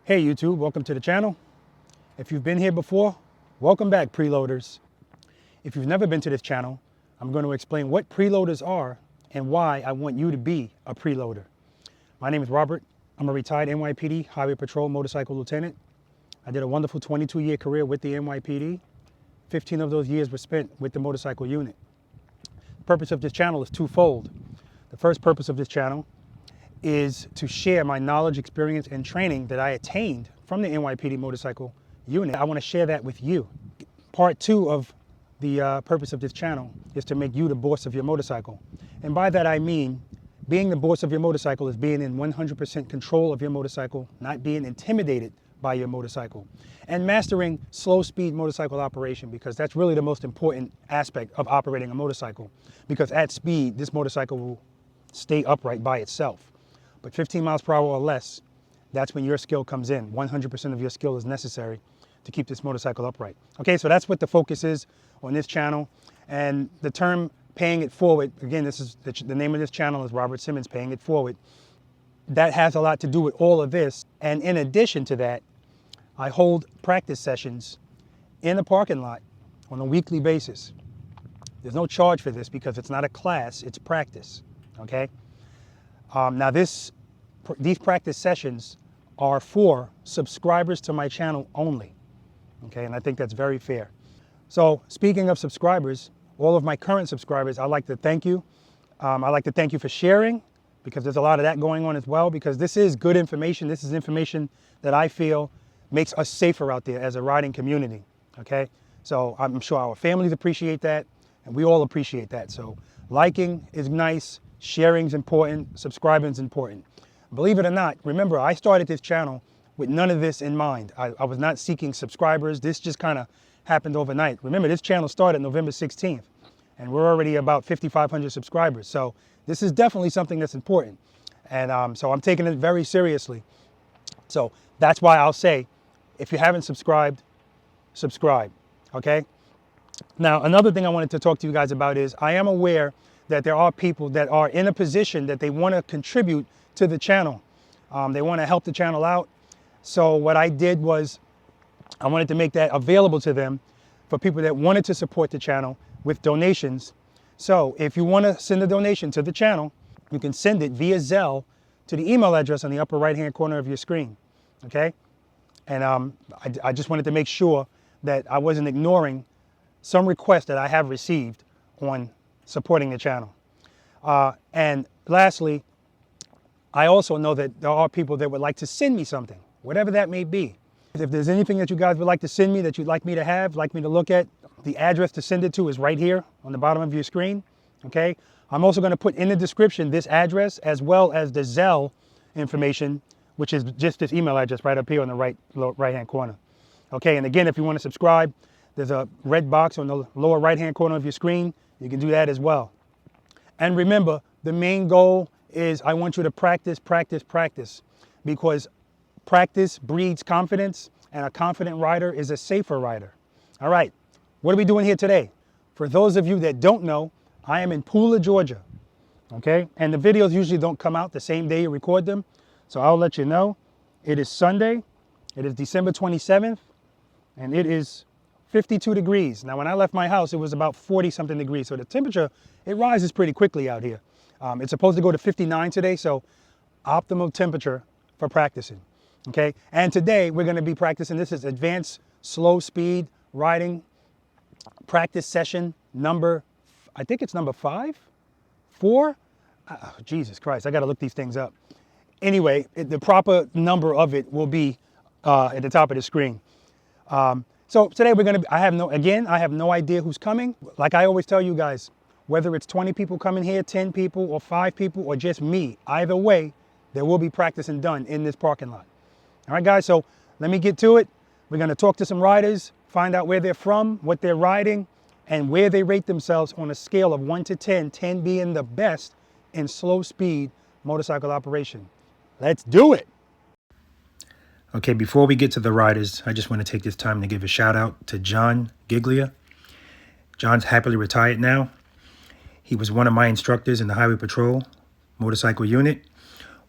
Hey YouTube, welcome to the channel. If you've been here before, welcome back preloaders. If you've never been to this channel, I'm going to explain what preloaders are and why I want you to be a preloader. My name is Robert. I'm a retired NYPD Highway Patrol Motorcycle Lieutenant. I did a wonderful 22-year career with the NYPD. 15 of those years were spent with the motorcycle unit. The purpose of this channel is twofold. The first purpose of this channel is to share my knowledge, experience, and training that I attained from the NYPD motorcycle unit. I want to share that with you. Part two of the purpose of this channel is to make you the boss of your motorcycle. And by that I mean, being the boss of your motorcycle is being in 100% control of your motorcycle, not being intimidated by your motorcycle. And mastering slow speed motorcycle operation, because that's really the most important aspect of operating a motorcycle. Because at speed, this motorcycle will stay upright by itself. But 15 miles per hour or less, that's when your skill comes in. 100% of your skill is necessary to keep this motorcycle upright. Okay, so that's what the focus is on this channel. And the term paying it forward, again, this is the name of this channel is Robert Simmons, Paying It Forward. That has a lot to do with all of this. And in addition to that, I hold practice sessions in the parking lot on a weekly basis. There's no charge for this because it's not a class, it's practice, okay? Now these practice sessions are for subscribers to my channel only, okay? And I think that's very fair. So speaking of subscribers, all of my current subscribers, I'd like to thank you. I'd like to thank you for sharing, because there's a lot of that going on as well, because this is good information. This is information that I feel makes us safer out there as a riding community, okay? So I'm sure our families appreciate that, and we all appreciate that. So liking is nice, sharing is important, subscribing is important. Believe it or not, remember, I started this channel with none of this in mind. I was not seeking subscribers. This just kind of happened overnight. Remember, this channel started November 16th, and we're already about 5,500 subscribers. So this is definitely something that's important. And so I'm taking it very seriously. So that's why I'll say, if you haven't subscribed, subscribe, okay? Now, another thing I wanted to talk to you guys about is I am aware that there are people that are in a position that they want to contribute to the channel. They want to help the channel out. So what I did was I wanted to make that available to them for people that wanted to support the channel with donations. So if you want to send a donation to the channel, you can send it via Zelle to the email address on the upper right-hand corner of your screen, okay? And I just wanted to make sure that I wasn't ignoring some requests that I have received on supporting the channel. And lastly, I also know that there are people that would like to send me something, whatever that may be. If there's anything that you guys would like to send me that you'd like me to have, like me to look at, the address to send it to is right here on the bottom of your screen, okay? I'm also going to put in the description this address as well as the Zelle information, which is just this email address right up here on the right-hand corner. Okay, and again, if you want to subscribe, there's a red box on the lower right-hand corner of your screen. You can do that as well. And remember, the main goal is I want you to practice, practice, practice, because practice breeds confidence, and a confident rider is a safer rider. All right, what are we doing here today? For those of you that don't know, I am in Pooler, Georgia, okay? And the videos usually don't come out the same day you record them, so I'll let you know. It is Sunday, it is December 27th, and it is 52 degrees. Now, when I left my house, it was about 40-something degrees, so the temperature, it rises pretty quickly out here. It's supposed to go to 59 today, so optimal temperature for practicing, okay? And today, we're gonna be practicing, this is advanced slow speed riding practice session number, I think it's number 5? 4? Oh, Jesus Christ, I gotta look these things up. Anyway, the proper number of it will be at the top of the screen. So today we're gonna, I have no idea who's coming. Like I always tell you guys, whether it's 20 people coming here, 10 people, or 5 people, or just me, either way, there will be practicing done in this parking lot. All right, guys, so let me get to it. We're gonna talk to some riders, find out where they're from, what they're riding, and where they rate themselves on a scale of 1 to 10, 10 being the best in slow speed motorcycle operation. Let's do it. Okay, before we get to the riders, I just want to take this time to give a shout out to John Giglia. John's happily retired now. He was one of my instructors in the Highway Patrol motorcycle unit.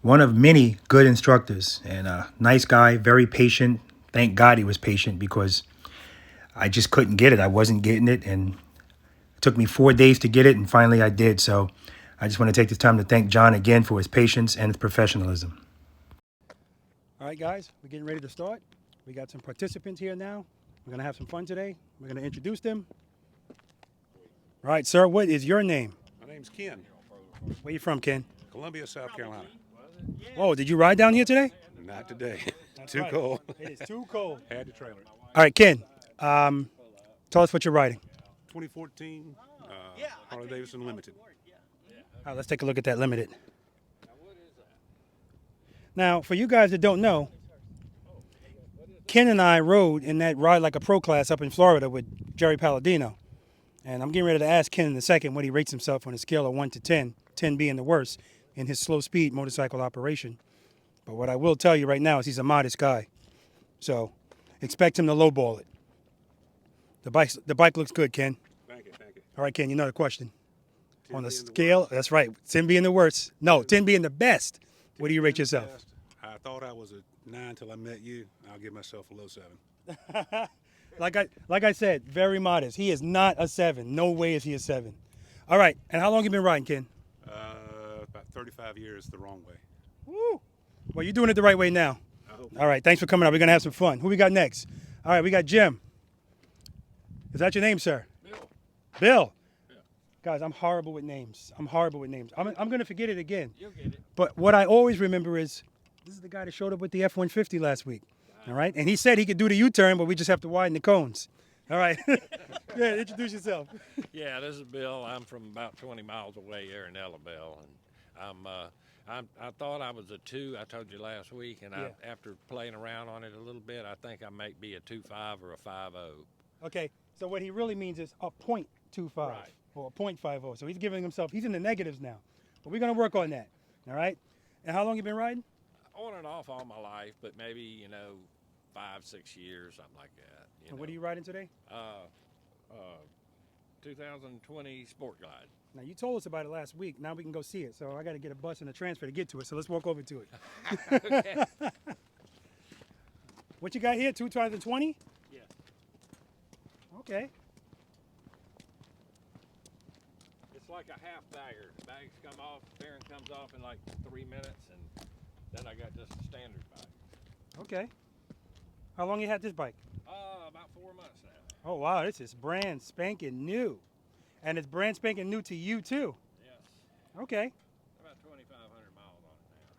one of many good instructors, and a nice guy, very patient. Thank God he was patient because I just couldn't get it. I wasn't getting it, and it took me 4 days to get it, and finally I did. So I just want to take this time to thank John again for his patience and his professionalism. All right, guys, we're getting ready to start. We got some participants here now. We're going to have some fun today. We're going to introduce them. All right, sir, what is your name? My name's Kenn. Where you from, Ken? Columbia, South Carolina. Oh, did you ride down here today? Not today. That's Too right. cold. It is too cold. Had to trailer. All right, Ken, tell us what you're riding. 2014 Harley Davidson Limited. All right, let's take a look at that Limited. Now, for you guys that don't know, Ken and I rode in that Ride Like a Pro class up in Florida with Jerry Palladino. And I'm getting ready to ask Ken in a second what he rates himself on a scale of 1 to 10, 10 being the worst, in his slow speed motorcycle operation. But what I will tell you right now is he's a modest guy. So expect him to lowball it. The bike looks good, Ken. Thank you, thank you. All right, Ken, you know the question. 10 On a being the scale, worst. that's right, 10 being the worst. No, 10 being the best. What do you rate yourself? Best. I thought I was a 9 until I met you. I'll give myself a low 7. Like I said, very modest. He is not a 7. No way is he a 7. All right, and how long you been riding, Ken? About 35 years the wrong way. Woo! Well, you're doing it the right way now. I hope. All right, thanks for coming out. We're going to have some fun. Who we got next? All right, we got Jim. Is that your name, sir? Bill. Bill. Yeah. Guys, I'm horrible with names. I'm going to forget it again. You'll get it. But what I always remember is this is the guy that showed up with the F-150 last week. All right, and he said he could do the U-turn, but we just have to widen the cones. All right. Yeah, introduce yourself. Yeah, this is Bill. I'm from about 20 miles away here in Ellabelle, and I thought I was a 2. I told you last week, and Yeah. after playing around on it a little bit, I think I might be a 2.5 or a 5.0. Okay, so what he really means is a .25 Right. or a .50. So he's giving himself, he's in the negatives now. But we're going to work on that. All right. And how long you been riding? On and off all my life, but maybe 5, 6 years, something like that. And what are you riding today? 2020 Sport Glide. Now, you told us about it last week. Now we can go see it. So I got to get a bus and a transfer to get to it. So let's walk over to it. Okay. What you got here? 2020? Yeah. Okay. It's like a half bagger. The bags come off, bearing comes off in like 3 minutes, and then I got just a standard bike. Okay. How long you had this bike? About 4 months now. Oh, wow. This is brand spanking new. And it's brand spanking new to you, too. Yes. Okay. About 2,500 miles on it now.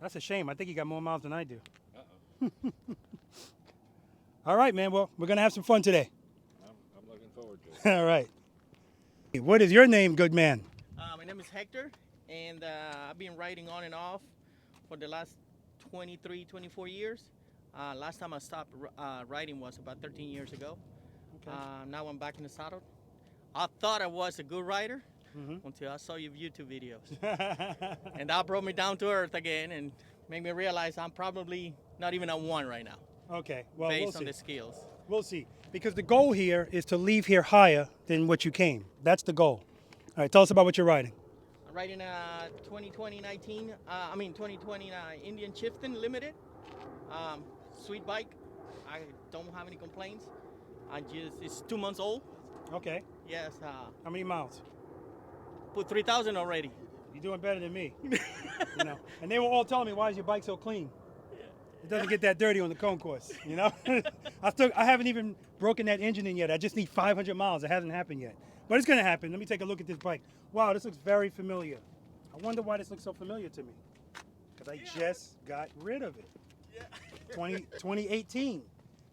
That's a shame. I think you got more miles than I do. Uh-oh. All right, man. Well, we're going to have some fun today. I'm looking forward to it. All right. What is your name, good man? My name is Hector, and I've been riding on and off for the last 23, 24 years. Last time I stopped riding was about 13 years ago. Okay. Now I'm back in the saddle. I thought I was a good rider Mhm. until I saw your YouTube videos. And that brought me down to earth again and made me realize I'm probably not even a 1 right now, Okay. Well, based we'll on see. the skills. We'll see. Because the goal here is to leave here higher than what you came. That's the goal. All right. Tell us about what you're riding. I'm riding a 2020 Indian Chieftain Limited. Sweet bike. I don't have any complaints. It's 2 months old. Okay. Yes, How many miles? put 3,000 already. You're doing better than me. And they were all telling me, why is your bike so clean? It doesn't get that dirty on the concourse, I haven't even broken that engine in yet. I just need 500 miles. It hasn't happened yet. But it's going to happen. Let me take a look at this bike. Wow, this looks very familiar. I wonder why this looks so familiar to me. Because I just got rid of it. 2018.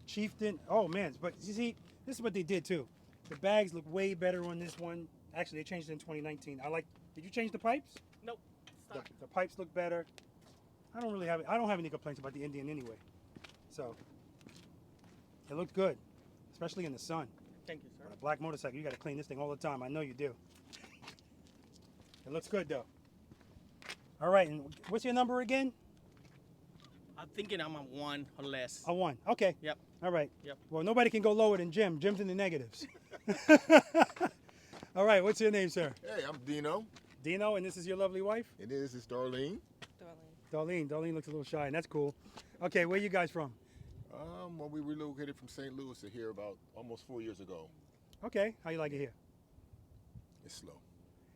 Chieftain. Oh, man. But you see, this is what they did, too. The bags look way better on this one. Actually, they changed it in 2019. Did you change the pipes? Nope. Stop. The pipes look better. I don't have any complaints about the Indian anyway. So it looks good, especially in the sun. Thank you, sir. On a black motorcycle, you got to clean this thing all the time. I know you do. It looks good though. All right, and what's your number again? I'm thinking I'm a 1 or less. A 1. Okay. Yep. All right. Yep. Well, nobody can go lower than Jim. Jim's in the negatives. All right. What's your name, sir? Hey, I'm Dino. Dino, and this is your lovely wife? It is. It's Dorlene. Dorlene looks a little shy, and that's cool. Okay, where you guys from? Well, we relocated from St. Louis to here about almost 4 years ago. Okay, how you like it here? It's slow.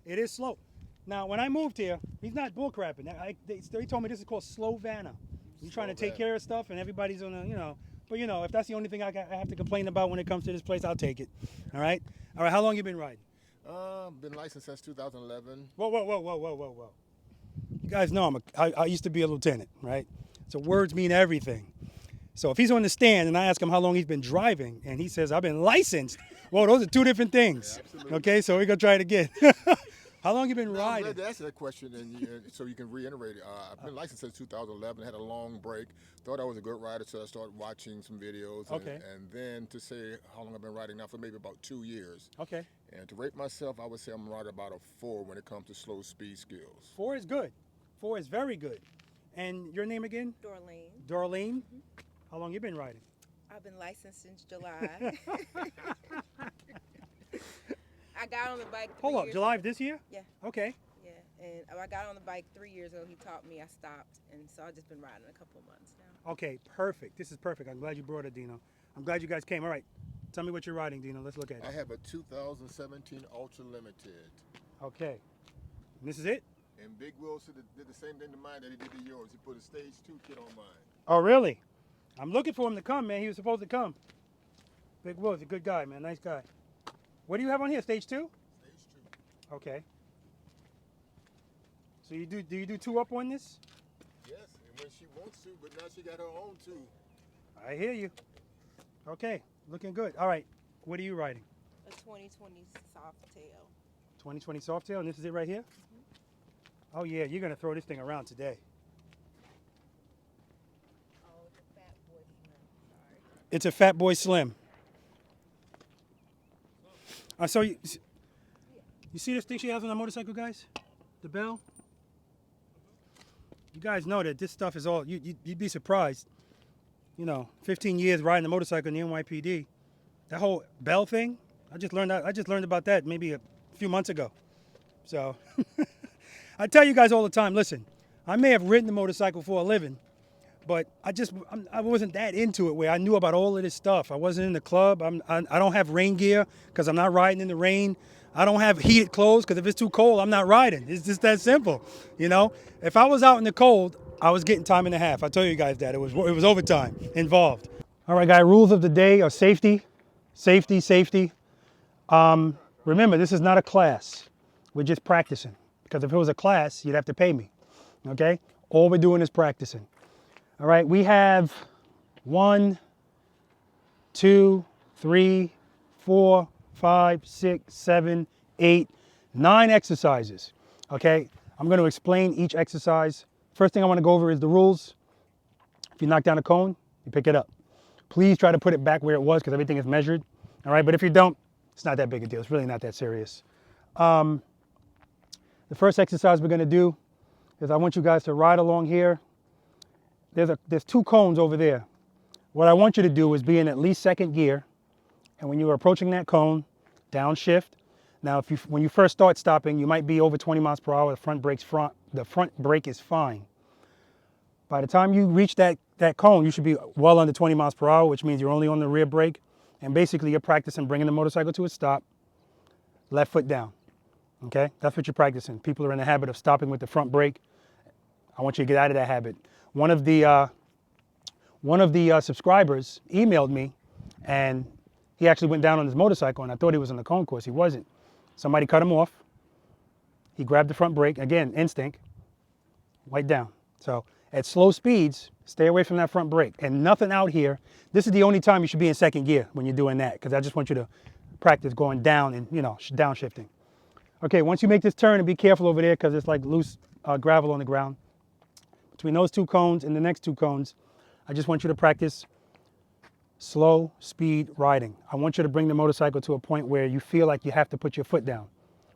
It is slow. Now, when I moved here, he's not bullcrapping. They told me this is called Slovana. You're trying to take care of stuff, and everybody's on a, you know. But, you know, if that's the only thing I have to complain about when it comes to this place, I'll take it. All right? All right, how long you been riding? Been licensed since 2011. Whoa. You guys know I used to be a lieutenant, right? So words mean everything. So if he's on the stand and I ask him how long he's been driving, and he says, I've been licensed, well, those are two different things. Yeah, okay, so we're going to try it again. How long you been riding? I'm glad to answer that question, and so you can reiterate it. I've been licensed since 2011, had a long break, thought I was a good rider, so I started watching some videos. Okay. And then to say how long I've been riding now, for maybe about 2 years. Okay. And to rate myself, I would say I'm riding about a 4 when it comes to slow speed skills. 4 is good. 4 is very good. And your name again? Dorlene. Dorlene? Mm-hmm. How long you been riding? I've been licensed since July. I got on the bike 3 Hold up, years July of this year? Yeah. Okay. Yeah, and I got on the bike 3 years ago. He taught me. I stopped, and so I've just been riding a couple of months now. Okay, perfect. This is perfect. I'm glad you brought it, Dino. I'm glad you guys came. All right, tell me what you're riding, Dino. Let's look at it. I have a 2017 Ultra Limited. Okay. And this is it? And Big Will did the same thing to mine that he did to yours. He put a stage 2 kit on mine. Oh, really? I'm looking for him to come, man. He was supposed to come. Big Will's a good guy, man. Nice guy. What do you have on here? Stage 2? Stage 2. Okay. So do you do 2 up on this? Yes, and when she wants to, but now she got her own too. I hear you. Okay, looking good. All right, what are you riding? A 2020 Softail. 2020 Softail, and this is it right here? Oh yeah, you're gonna throw this thing around today. Oh, it's a Fat Boy Slim. Sorry. It's a Fat Boy Slim. So you see this thing she has on the motorcycle, guys? The bell? You guys know that this stuff is all, you'd be surprised. You know, 15 years riding a motorcycle in the NYPD. That whole bell thing, I just learned about that maybe a few months ago. So, I tell you guys all the time, listen, I may have ridden the motorcycle for a living, but I wasn't that into it where I knew about all of this stuff. I wasn't in the club. I don't have rain gear because I'm not riding in the rain. I don't have heated clothes because if it's too cold, I'm not riding. It's just that simple, you know. If I was out in the cold, I was getting time and a half. I told you guys that it was overtime involved. All right, guys. Rules of the day are safety, safety, safety. Remember, this is not a class. We're just practicing because if it was a class, you'd have to pay me. Okay. All we're doing is practicing. All right. We have 1, 2, 3, 4, 5, 6, 7, 8, 9 exercises. Okay, I'm going to explain each exercise. First thing I want to go over is the rules. If you knock down a cone, you pick it up. Please try to put it back where it was because everything is measured. All right, but if you don't, it's not that big a deal. It's really not that serious. The first exercise we're going to do is I want you guys to ride along here. There's 2 cones over there. What I want you to do is be in at least 2nd gear. And when you are approaching that cone, downshift. Now, when you first start stopping, you might be over 20 miles per hour. The front brake is fine. By the time you reach that cone, you should be well under 20 miles per hour, which means you're only on the rear brake. And basically, you're practicing bringing the motorcycle to a stop, left foot down. Okay, that's what you're practicing. People are in the habit of stopping with the front brake. I want you to get out of that habit. One of the subscribers emailed me, and he actually went down on his motorcycle, and I thought he was on the cone course. He wasn't. Somebody cut him off. He grabbed the front brake. Again, instinct. Right down. So at slow speeds, stay away from that front brake. And nothing out here. This is the only time you should be in 2nd gear when you're doing that, because I just want you to practice going down and, you know, downshifting. Okay, once you make this turn, and be careful over there because it's like loose gravel on the ground. Between those 2 cones and the next 2 cones, I just want you to practice slow speed riding. I want you to bring the motorcycle to a point where you feel like you have to put your foot down.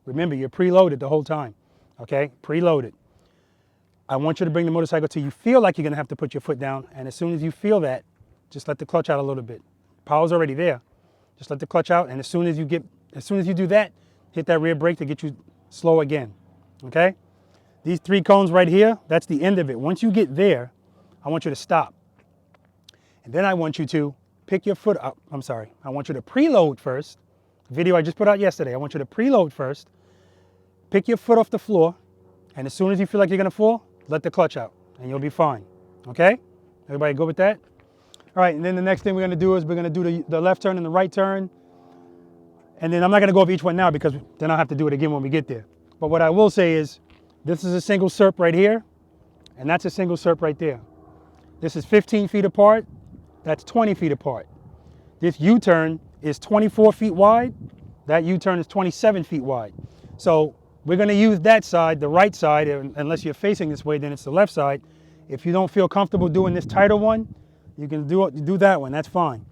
Remember, you're preloaded the whole time, okay? Preloaded. I want you to bring the motorcycle till you feel like you're gonna have to put your foot down, and as soon as you feel that, just let the clutch out a little bit. Power's already there. Just let the clutch out, and as soon as you do that, hit that rear brake to get you slow again, okay? These 3 cones right here, that's the end of it. Once you get there, I want you to stop. And then I want you to pick your foot up. I'm sorry. I want you to preload first. Video I just put out yesterday. I want you to preload first. Pick your foot off the floor. And as soon as you feel like you're going to fall, let the clutch out. And you'll be fine. Okay? Everybody good with that? All right. And then the next thing we're going to do is we're going to do the left turn and the right turn. And then I'm not going to go over each one now because then I'll have to do it again when we get there. But what I will say is this is a single SERP right here. And that's a single SERP right there. This is 15 feet apart. That's 20 feet apart. This U-turn is 24 feet wide. That U-turn is 27 feet wide. So we're going to use that side, the right side, unless you're facing this way, then it's the left side. If you don't feel comfortable doing this tighter one, you can do that one, that's fine.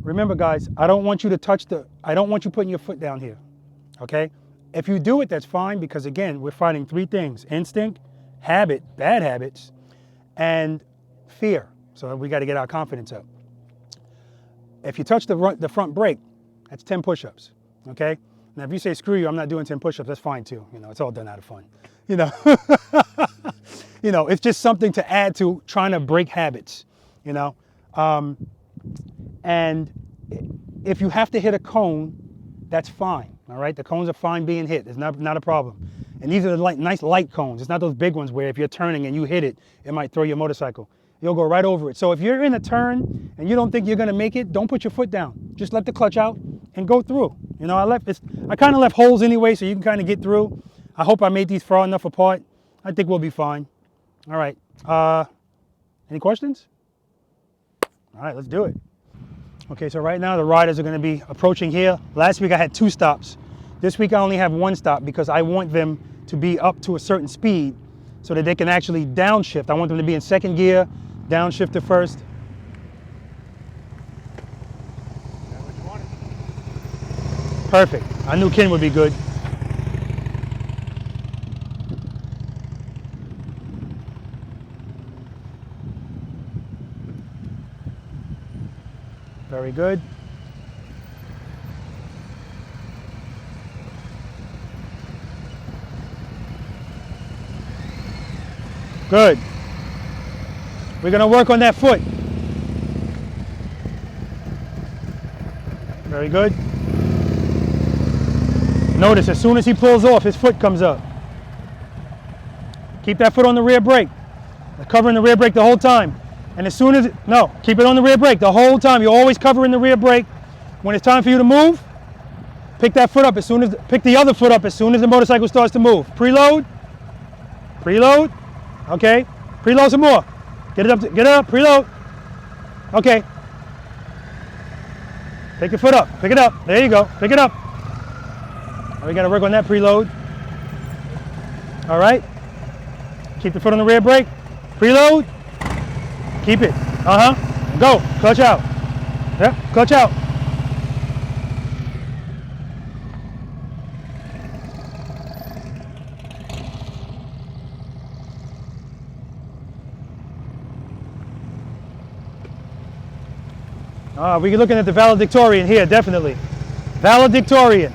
Remember guys, I don't want you to I don't want you putting your foot down here, okay? If you do it, that's fine, because again, we're fighting 3 things: instinct, habit, bad habits, and fear. So we got to get our confidence up. If you touch the front brake, that's 10 push-ups, okay? Now, if you say, screw you, I'm not doing 10 push-ups, that's fine too. You know, it's all done out of fun. You know, you know, it's just something to add to trying to break habits, you know? And if you have to hit a cone, that's fine, all right? The cones are fine being hit. It's not a problem. And these are the nice light cones. It's not those big ones where if you're turning and you hit it, it might throw your motorcycle. You'll go right over it. So if you're in a turn and you don't think you're gonna make it, don't put your foot down. Just let the clutch out and go through. You know, I kind of left holes anyway, so you can kind of get through. I hope I made these far enough apart. I think we'll be fine. All right, any questions? All right, let's do it. Okay, so right now the riders are gonna be approaching here. Last week I had 2 stops. This week I only have 1 stop because I want them to be up to a certain speed so that they can actually downshift. I want them to be in 2nd gear, downshift to 1st. Perfect. I knew Kenn would be good. Very good. Good. We're going to work on that foot. Very good. Notice as soon as he pulls off, his foot comes up. Keep that foot on the rear brake. Covering the rear brake the whole time. And as soon as, keep it on the rear brake the whole time. You're always covering the rear brake. When it's time for you to move, pick that foot up pick the other foot up as soon as the motorcycle starts to move. Preload. Preload. Okay. Preload some more. Get it up, preload. Okay. Pick your foot up, pick it up. There you go, pick it up. Now we gotta work on that preload. All right. Keep the foot on the rear brake. Preload. Keep it. Go. Clutch out. Yep. Clutch out. We're looking at the valedictorian here, definitely. Valedictorian.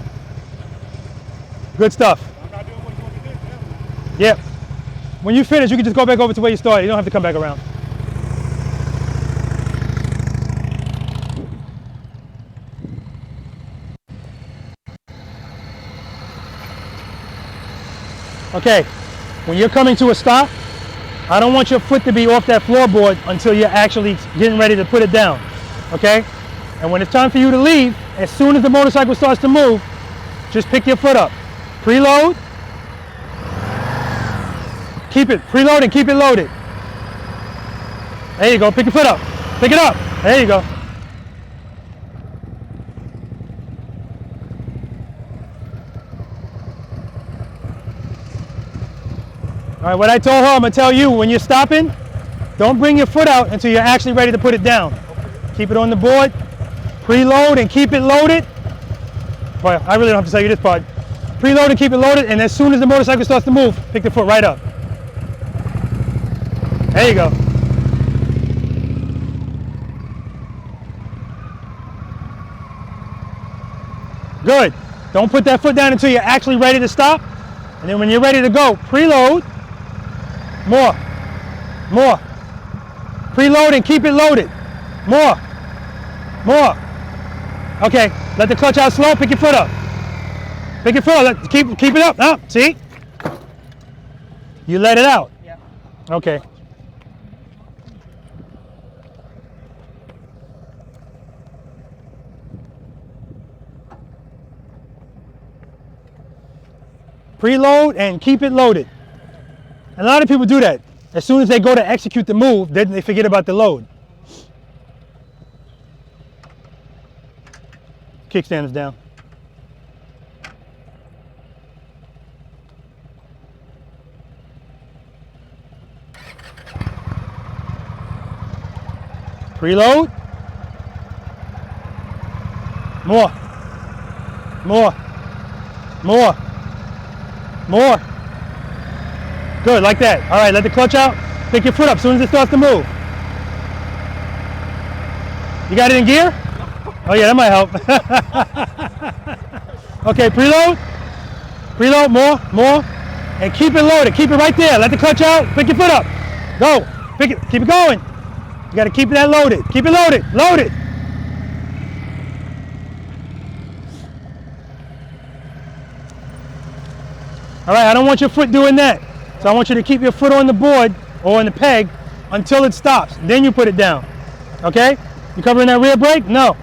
Good stuff. I'm not doing what you want me to do. Yep. When you finish, you can just go back over to where you started. You don't have to come back around. Okay, when you're coming to a stop, I don't want your foot to be off that floorboard until you're actually getting ready to put it down, okay? And when it's time for you to leave, as soon as the motorcycle starts to move, just pick your foot up. Preload. Keep it, preload and keep it loaded. There you go, pick your foot up. Pick it up, there you go. All right, what I told her, I'm gonna tell you, when you're stopping, don't bring your foot out until you're actually ready to put it down. Keep it on the board, preload and keep it loaded. Well, I really don't have to tell you this part. Preload and keep it loaded, and as soon as the motorcycle starts to move, pick the foot right up. There you go. Good. Don't put that foot down until you're actually ready to stop. And then when you're ready to go, preload. More. More. Preload and keep it loaded. More. More. Okay, let the clutch out slow. Pick your foot up. Pick your foot up. Keep it up. Up. See? You let it out. Yeah. Okay. Preload and keep it loaded. And a lot of people do that. As soon as they go to execute the move, then they forget about the load. Kickstand is down. Preload. More. More. More. More. Good, like that. All right, let the clutch out. Pick your foot up as soon as it starts to move. You got it in gear? Oh yeah, that might help. Okay, preload. Preload, more. And keep it loaded. Keep it right there. Let the clutch out. Pick your foot up. Go. Pick it. Keep it going. You got to keep that loaded. Keep it loaded. Loaded. All right, I don't want your foot doing that. So I want you to keep your foot on the board or on the peg until it stops. Then you put it down. Okay? You covering that rear brake? No.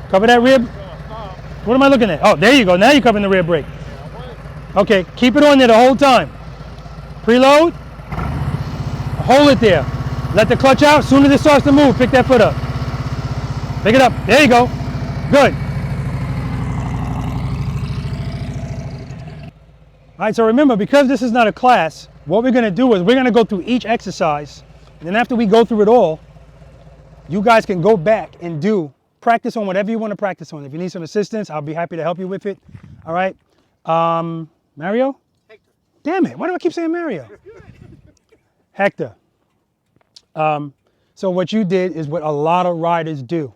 Cover that rear. What am I looking at? Oh, there you go. Now you're covering the rear brake. Okay, keep it on there the whole time. Preload. Hold it there. Let the clutch out. As soon as it starts to move, pick that foot up. Pick it up. There you go. Good. All right, so remember, because this is not a class, what we're going to do is we're going to go through each exercise. And then after we go through it all, you guys can go back and practice on whatever you want to practice on. If you need some assistance, I'll be happy to help you with it. All right. Mario? Hector. Damn it. Why do I keep saying Mario? Hector. So what you did is what a lot of riders do.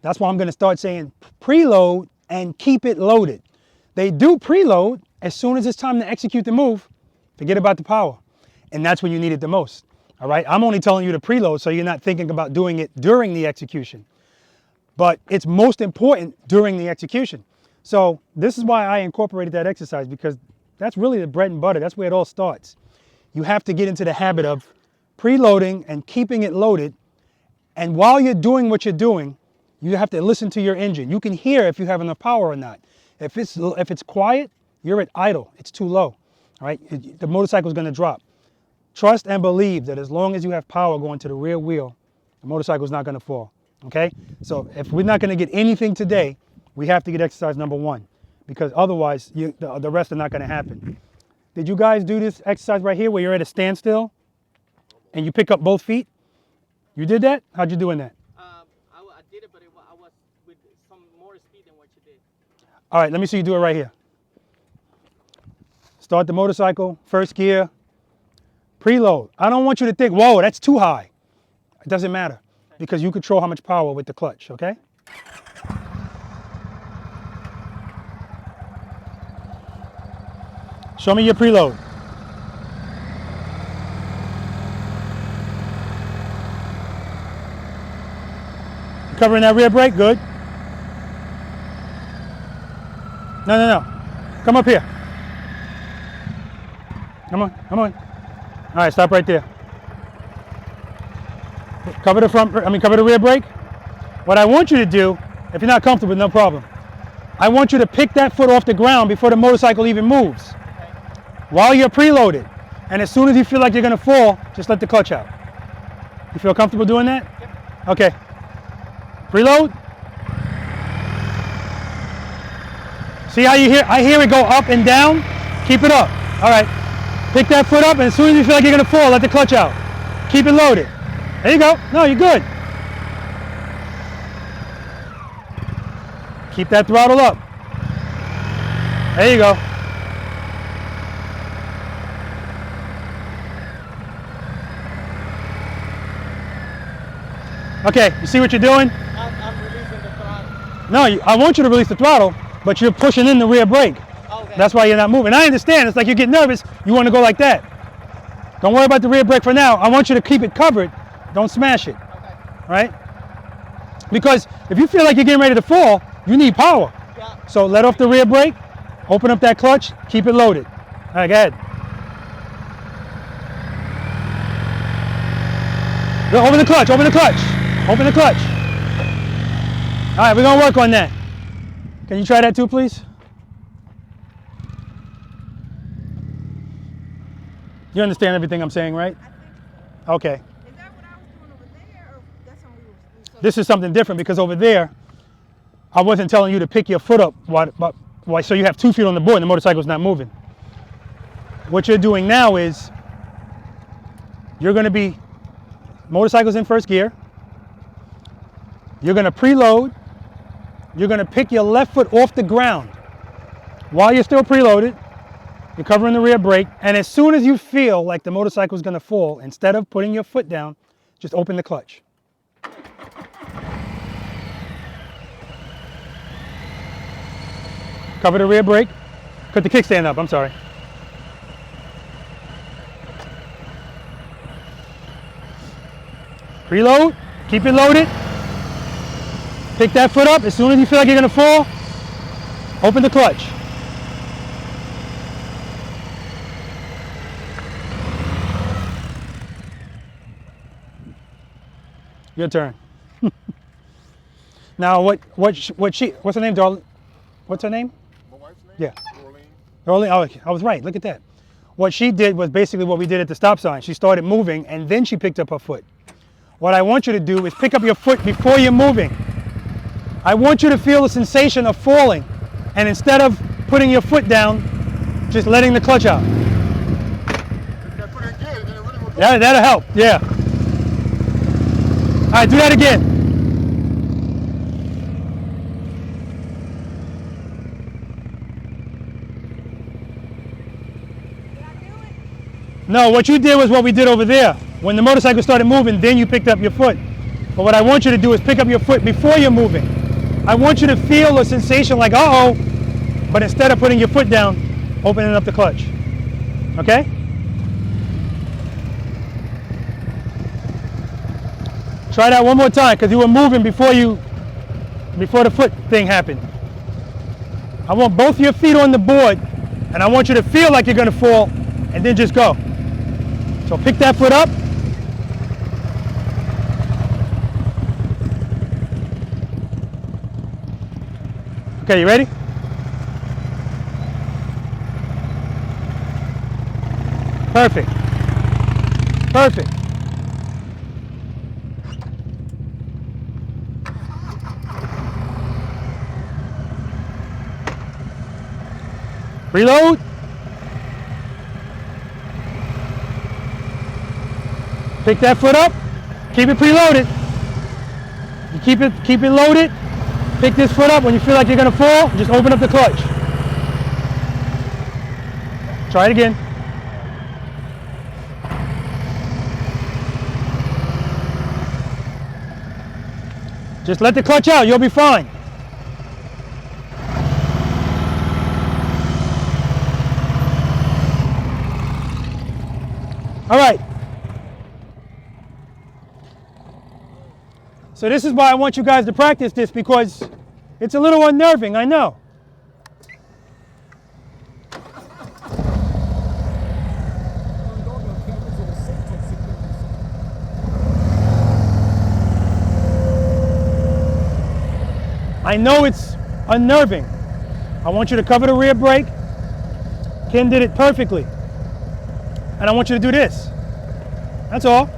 That's why I'm going to start saying preload and keep it loaded. They do preload. As soon as it's time to execute the move, forget about the power. And that's when you need it the most. All right. I'm only telling you to preload so you're not thinking about doing it during the execution. But it's most important during the execution. So this is why I incorporated that exercise, because that's really the bread and butter. That's where it all starts. You have to get into the habit of preloading and keeping it loaded. And while you're doing what you're doing, you have to listen to your engine. You can hear if you have enough power or not. If it's quiet, you're at idle. It's too low. All right, the motorcycle is going to drop. Trust and believe that as long as you have power going to the rear wheel, the motorcycle is not going to fall. Okay, so if we're not going to get anything today, we have to get exercise number 1, because otherwise the rest are not going to happen. Did you guys do this exercise right here where you're at a standstill and you pick up both feet? You did that? How'd you do in that? I did it, but I was with some more speed than what you did. All right, let me see you do it right here. Start the motorcycle, first gear, preload. I don't want you to think, whoa, that's too high. It doesn't matter, because you control how much power with the clutch, okay? Show me your preload. Covering that rear brake, good. No. Come up here. Come on. All right, stop right there. Cover the rear brake. What I want you to do, if you're not comfortable, no problem. I want you to pick that foot off the ground before the motorcycle even moves. While you're preloaded. And as soon as you feel like you're going to fall, just let the clutch out. You feel comfortable doing that? Yep. Okay. Preload. See how you hear? I hear it go up and down. Keep it up. All right. Pick that foot up, and as soon as you feel like you're going to fall, let the clutch out. Keep it loaded. There you go. No, you're good. Keep that throttle up. There you go. Okay, you see what you're doing? I'm releasing the throttle. No, I want you to release the throttle, but you're pushing in the rear brake. Okay. That's why you're not moving. I understand. It's like you get nervous. You want to go like that. Don't worry about the rear brake for now. I want you to keep it covered. Don't smash it. Okay. Right? Because if you feel like you're getting ready to fall, you need power. Yeah. So let off the rear brake, open up that clutch, keep it loaded. All right, go ahead. Go over the clutch, open the clutch, open the clutch. All right, we're gonna work on that. Can you try that too, please? You understand everything I'm saying, right? I think so. Okay. Is that what I was doing over there, or that's when we were This is something different because over there, I wasn't telling you to pick your foot up why, so you have 2 feet on the board and the motorcycle's not moving. What you're doing now is you're going to be, motorcycle's in first gear. You're going to preload. You're going to pick your left foot off the ground while you're still preloaded. You're covering the rear brake. And as soon as you feel like the motorcycle is going to fall, instead of putting your foot down, just open the clutch. Cover the rear brake. Put the kickstand up, I'm sorry. Preload, keep it loaded. Pick that foot up. As soon as you feel like you're gonna fall, open the clutch. Your turn. Now, what's her name, Dorlene? What's her name? My wife's name? Yeah. Dorlene. Dorlene, oh, I was right, look at that. What she did was basically what we did at the stop sign. She started moving and then she picked up her foot. What I want you to do is pick up your foot before you're moving. I want you to feel the sensation of falling, and instead of putting your foot down, just letting the clutch out. Yeah, that'll help, yeah. All right, do that again. No, what you did was what we did over there. When the motorcycle started moving, then you picked up your foot. But what I want you to do is pick up your foot before you're moving. I want you to feel a sensation like, uh-oh, but instead of putting your foot down, opening up the clutch. Okay? Try that one more time, because you were moving before the foot thing happened. I want both your feet on the board, and I want you to feel like you're gonna fall, and then just go. So pick that foot up. Okay, you ready? Perfect. Perfect. Reload. Pick that foot up. Keep it preloaded. You keep it loaded. Pick this foot up. When you feel like you're gonna fall, just open up the clutch. Try it again. Just let the clutch out, you'll be fine. All right. So this is why I want you guys to practice this, because it's a little unnerving, I know. I know it's unnerving. I want you to cover the rear brake. Kenn did it perfectly. And I want you to do this. That's all.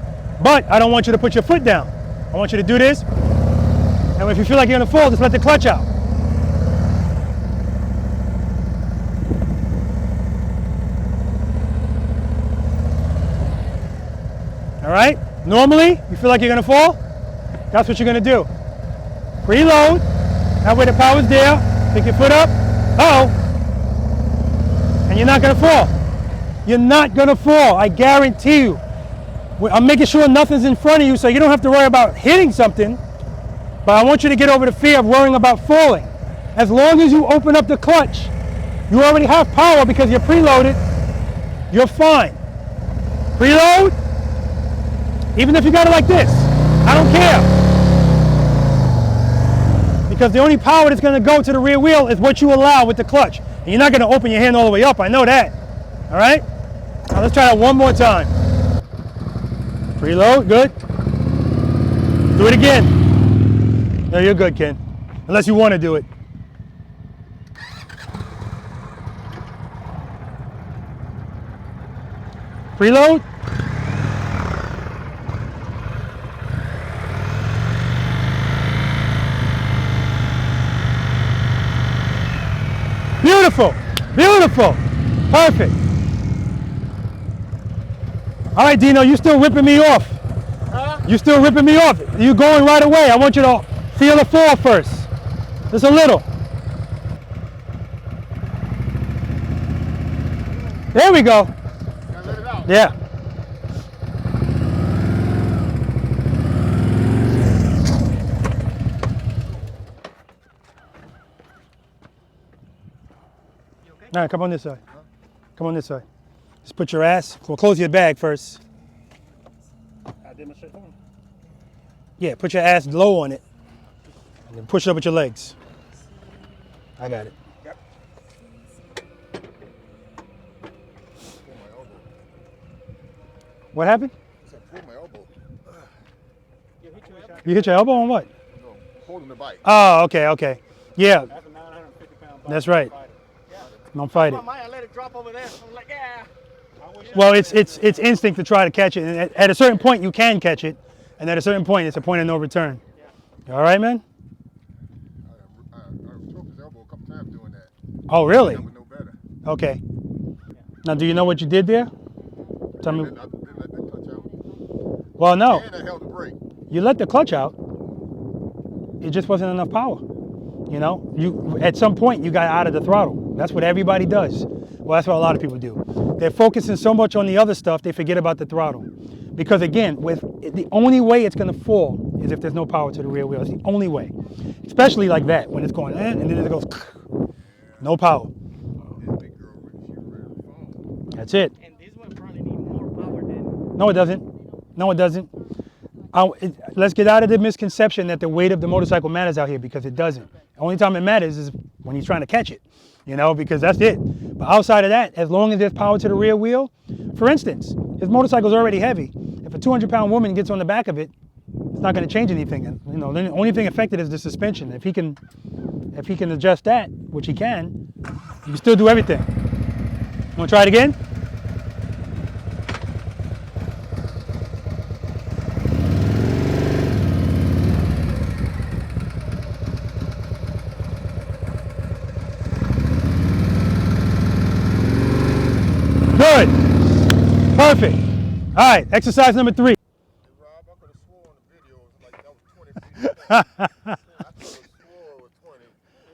But I don't want you to put your foot down. I want you to do this. And if you feel like you're gonna fall, just let the clutch out. All right? Normally, you feel like you're gonna fall, that's what you're gonna do. Preload. That way the power's there. Pick your foot up. Uh-oh. And you're not gonna fall. You're not gonna fall, I guarantee you. I'm making sure nothing's in front of you so you don't have to worry about hitting something, but I want you to get over the fear of worrying about falling. As long as you open up the clutch, You already have power because you're preloaded. You're fine. Preload, even if you got it like this, I don't care. Because the only power that's gonna go to the rear wheel is what you allow with the clutch. And you're not gonna open your hand all the way up, I know that. All right? Now let's try that one more time. Preload, good. Do it again. No, you're good, Ken. Unless you wanna do it. Preload. Beautiful, beautiful, perfect. All right, Dino, you still ripping me off. You still ripping me off. You going right away. I want you to feel the fall first. Just a little. There we go. Let it out. Yeah. All right, come on this side. Come on this side. Just put your ass, well, close your bag first. Yeah, put your ass low on it. And then push it up with your legs. I got it. What happened? Pull my elbow. You hit your elbow on what? No, holding the bike. Oh, okay, okay. Yeah, That's a 950-pound bike. that's right. Don't fight it. I let it drop over there. I'm like, yeah. Well, it's instinct to try to catch it, and at a certain point you can catch it, and at a certain point it's a point of no return. You all right, man? I broke his elbow a couple times doing that. Oh, really? I would know better. Okay. Now, do you know what you did there? Tell me. Didn't let that clutch out. Well, no. And I held the brake. You let the clutch out. It just wasn't enough power. You know, you at some point you got out of the throttle. That's what everybody does. Well, that's what a lot of people do. They're focusing so much on the other stuff they forget about the throttle. Because again, with the only way it's going to fall is if there's no power to the rear wheel. It's the only way. Especially like that when it's going and then it goes no power. This big girl, she was ready to fall. That's it. And this one probably need more power than. No, it doesn't. No, it doesn't. Let's get out of the misconception that the weight of the motorcycle matters out here, because it doesn't. The only time it matters is when you're trying to catch it, you know, because that's it. But outside of that, as long as there's power to the rear wheel, for instance, his motorcycle's already heavy. If a 200-pound woman gets on the back of it, it's not going to change anything. You know, the only thing affected is the suspension. If he can adjust that, which he can, you can still do everything. Want to try it again? Good. Perfect. All right, exercise number 3. Hey, Rob, I could have swore on the video it was like that was 20 feet. I could have swore it was 20.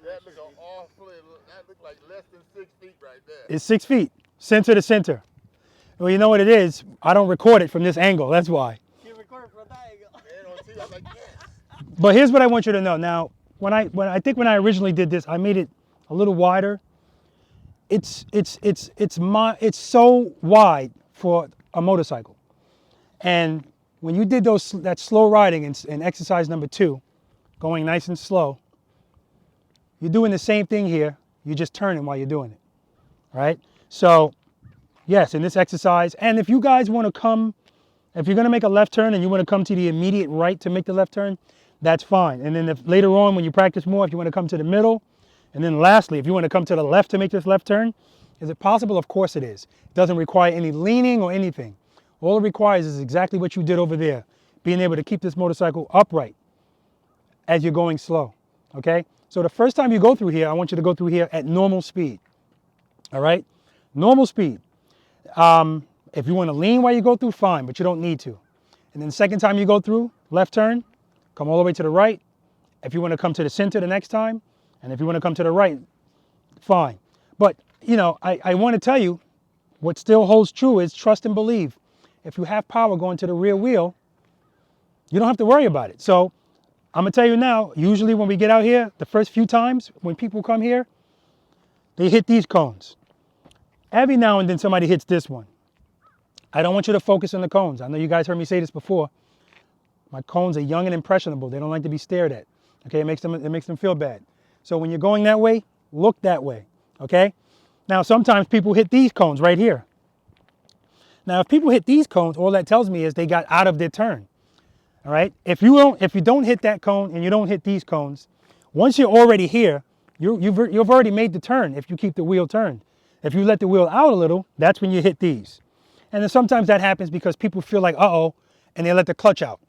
That looked awfully, that looked like less than 6 feet right there. It's 6 feet, center to center. Well, you know what it is? I don't record it from this angle, that's why. You record from that angle. And on TV, I was like, yes. But here's what I want you to know. Now, when I originally did this, I made it a little wider. It's so wide for a motorcycle. And when you did that slow riding in exercise number 2, going nice and slow, you're doing the same thing here. You're just turning while you're doing it, right? So, yes, in this exercise, and if you guys want to come, if you're going to make a left turn and you want to come to the immediate right to make the left turn, that's fine. And then if later on when you practice more, if you want to come to the middle, and then lastly, if you want to come to the left to make this left turn, is it possible? Of course it is. It doesn't require any leaning or anything. All it requires is exactly what you did over there, being able to keep this motorcycle upright as you're going slow, okay? So the first time you go through here, I want you to go through here at normal speed, all right? Normal speed. If you want to lean while you go through, fine, but you don't need to. And then the second time you go through, left turn, come all the way to the right. If you want to come to the center the next time, and if you want to come to the right, fine. But, you know, I want to tell you, what still holds true is trust and believe. If you have power going to the rear wheel, you don't have to worry about it. So I'm going to tell you now, usually when we get out here, the first few times when people come here, they hit these cones. Every now and then somebody hits this one. I don't want you to focus on the cones. I know you guys heard me say this before. My cones are young and impressionable. They don't like to be stared at. Okay, it makes them feel bad. So when you're going that way, look that way. Okay? Now sometimes people hit these cones right here. Now if people hit these cones, all that tells me is they got out of their turn. All right? If you don't hit that cone and you don't hit these cones, once you're already here, you've already made the turn if you keep the wheel turned. If you let the wheel out a little, that's when you hit these. And then sometimes that happens because people feel like, uh-oh, and they let the clutch out.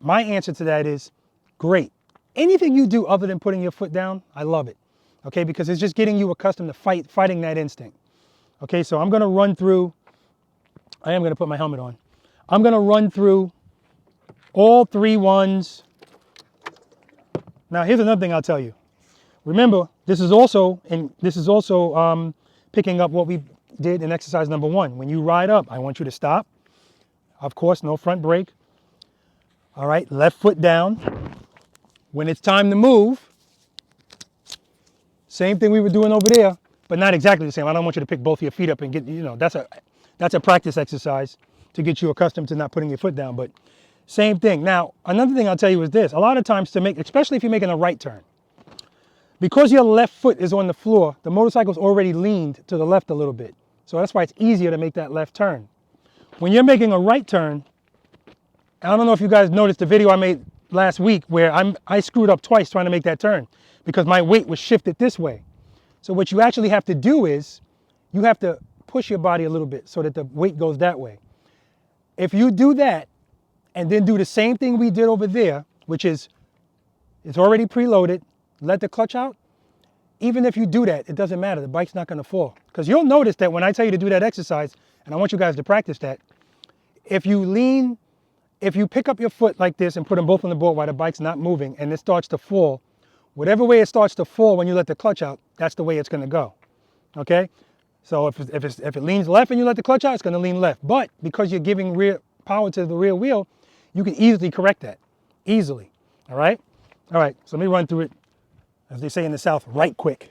My answer to that is, great. Anything you do other than putting your foot down, I love it. Okay, because it's just getting you accustomed to fighting that instinct. Okay, so I'm gonna run through, I am gonna put my helmet on. I'm gonna run through all 3 ones. Now here's another thing I'll tell you. Remember, this is also picking up what we did in exercise number 1. When you ride up, I want you to stop. Of course, no front brake. All right, left foot down. When it's time to move, same thing we were doing over there, but not exactly the same. I don't want you to pick both of your feet up and get, that's a practice exercise to get you accustomed to not putting your foot down, but same thing. Now, another thing I'll tell you is this. A lot of times especially if you're making a right turn, because your left foot is on the floor, the motorcycle's already leaned to the left a little bit. So that's why it's easier to make that left turn. When you're making a right turn, I don't know if you guys noticed the video I made last week where I screwed up twice trying to make that turn because my weight was shifted this way. So what you actually have to do is you have to push your body a little bit so that the weight goes that way. If you do that and then do the same thing we did over there, which is it's already preloaded, let the clutch out, even if you do that, it doesn't matter. The bike's not going to fall. Because you'll notice that when I tell you to do that exercise, and I want you guys to practice that, if you pick up your foot like this and put them both on the board while the bike's not moving and it starts to fall, whatever way it starts to fall when you let the clutch out, that's the way it's going to go. Okay? So if it leans left and you let the clutch out, it's going to lean left. But because you're giving rear power to the rear wheel, you can easily correct that. Easily. All right? All right. So let me run through it, as they say in the South, right quick.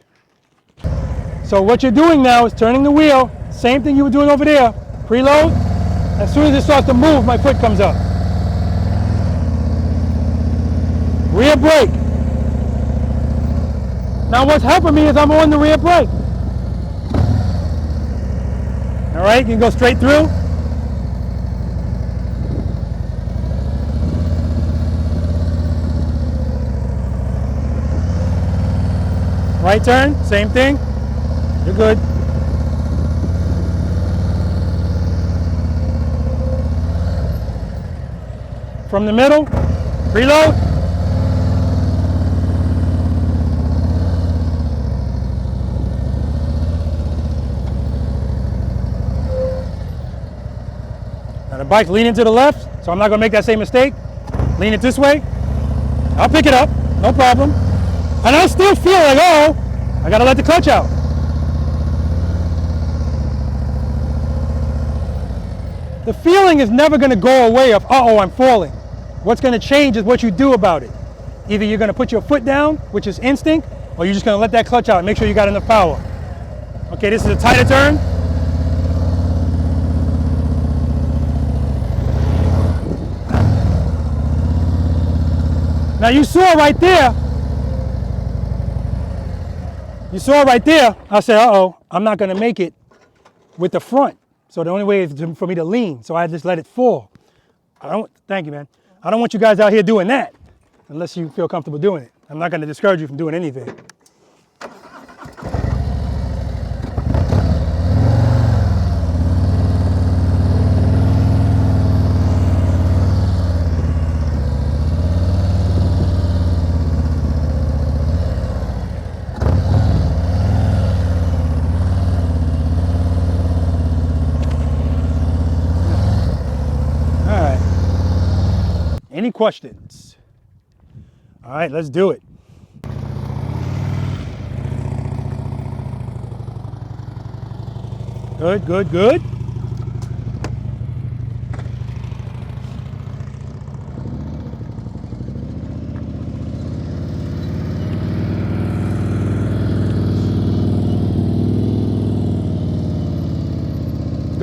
So what you're doing now is turning the wheel. Same thing you were doing over there. Preload. As soon as it starts to move, my foot comes up. Rear brake. Now what's helping me is I'm on the rear brake. All right, you can go straight through. Right turn, same thing. You're good. From the middle, preload. Now the bike's leaning to the left, so I'm not gonna make that same mistake. Lean it this way. I'll pick it up, no problem. And I still feel like, oh, I gotta let the clutch out. The feeling is never gonna go away of, uh-oh, I'm falling. What's gonna change is what you do about it. Either you're gonna put your foot down, which is instinct, or you're just gonna let that clutch out and make sure you got enough power. Okay, this is a tighter turn. Now you saw right there, I said, uh-oh, I'm not gonna make it with the front. So the only way is for me to lean, so I just let it fall. Thank you, man. I don't want you guys out here doing that unless you feel comfortable doing it. I'm not gonna discourage you from doing anything. Any questions? All right, let's do it. Good, good, good.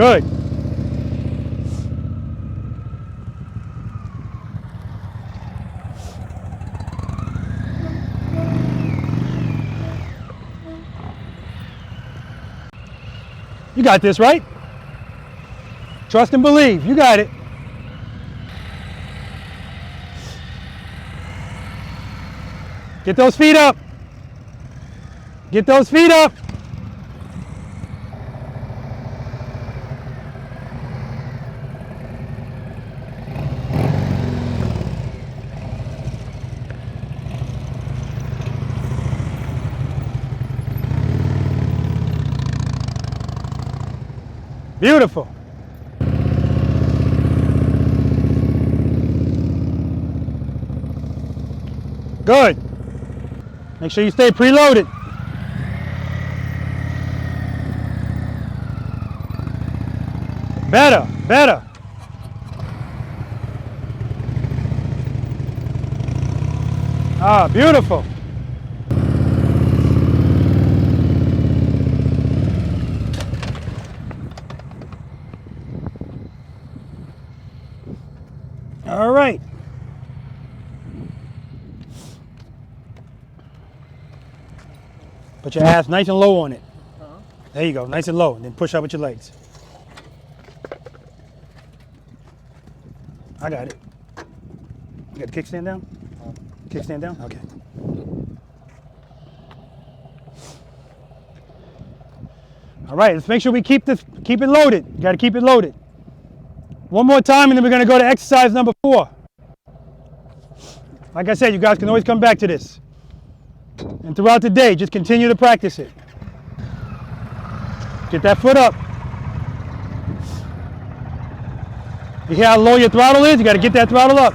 Good. You got this, right? Trust and believe. You got it. Get those feet up. Get those feet up. Beautiful. Good. Make sure you stay preloaded. Better, better. Ah, beautiful. All right. Put your ass nice and low on it. There you go, nice and low, and then push up with your legs. I got it. You got the kickstand down? Kickstand down? Okay. All right, let's make sure we keep it loaded. You got to keep it loaded. One more time, and then we're going to go to exercise number 4. Like I said, you guys can always come back to this. And throughout the day, just continue to practice it. Get that foot up. You hear how low your throttle is? You got to get that throttle up.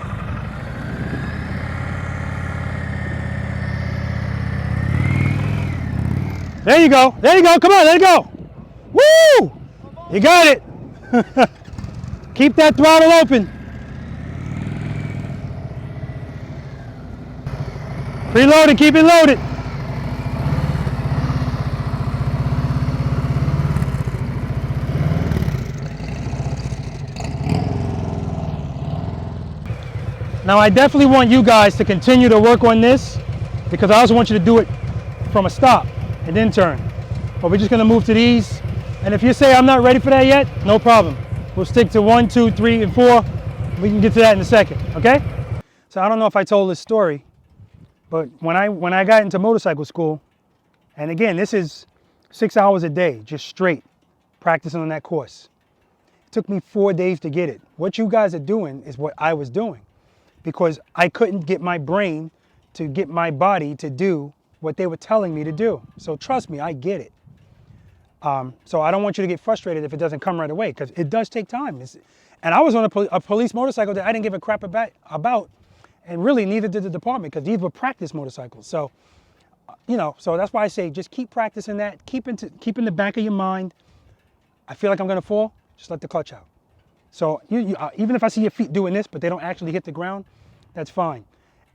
There you go. There you go. Come on, let it go. Woo! You got it. Keep that throttle open. Preload and keep it loaded. Now I definitely want you guys to continue to work on this because I also want you to do it from a stop and then turn. But we're just going to move to these. And if you say I'm not ready for that yet, no problem. We'll stick to 1, 2, 3, and 4. We can get to that in a second, okay? So I don't know if I told this story, but when I got into motorcycle school, and again, this is 6 hours a day, just straight practicing on that course. It took me 4 days to get it. What you guys are doing is what I was doing because I couldn't get my brain to get my body to do what they were telling me to do. So trust me, I get it. So I don't want you to get frustrated if it doesn't come right away because it does take time. And I was on a police motorcycle that I didn't give a crap about, and really neither did the department because these were practice motorcycles. So, so that's why I say just keep practicing that. Keep in the back of your mind, I feel like I'm going to fall, just let the clutch out. So even if I see your feet doing this, but they don't actually hit the ground, that's fine.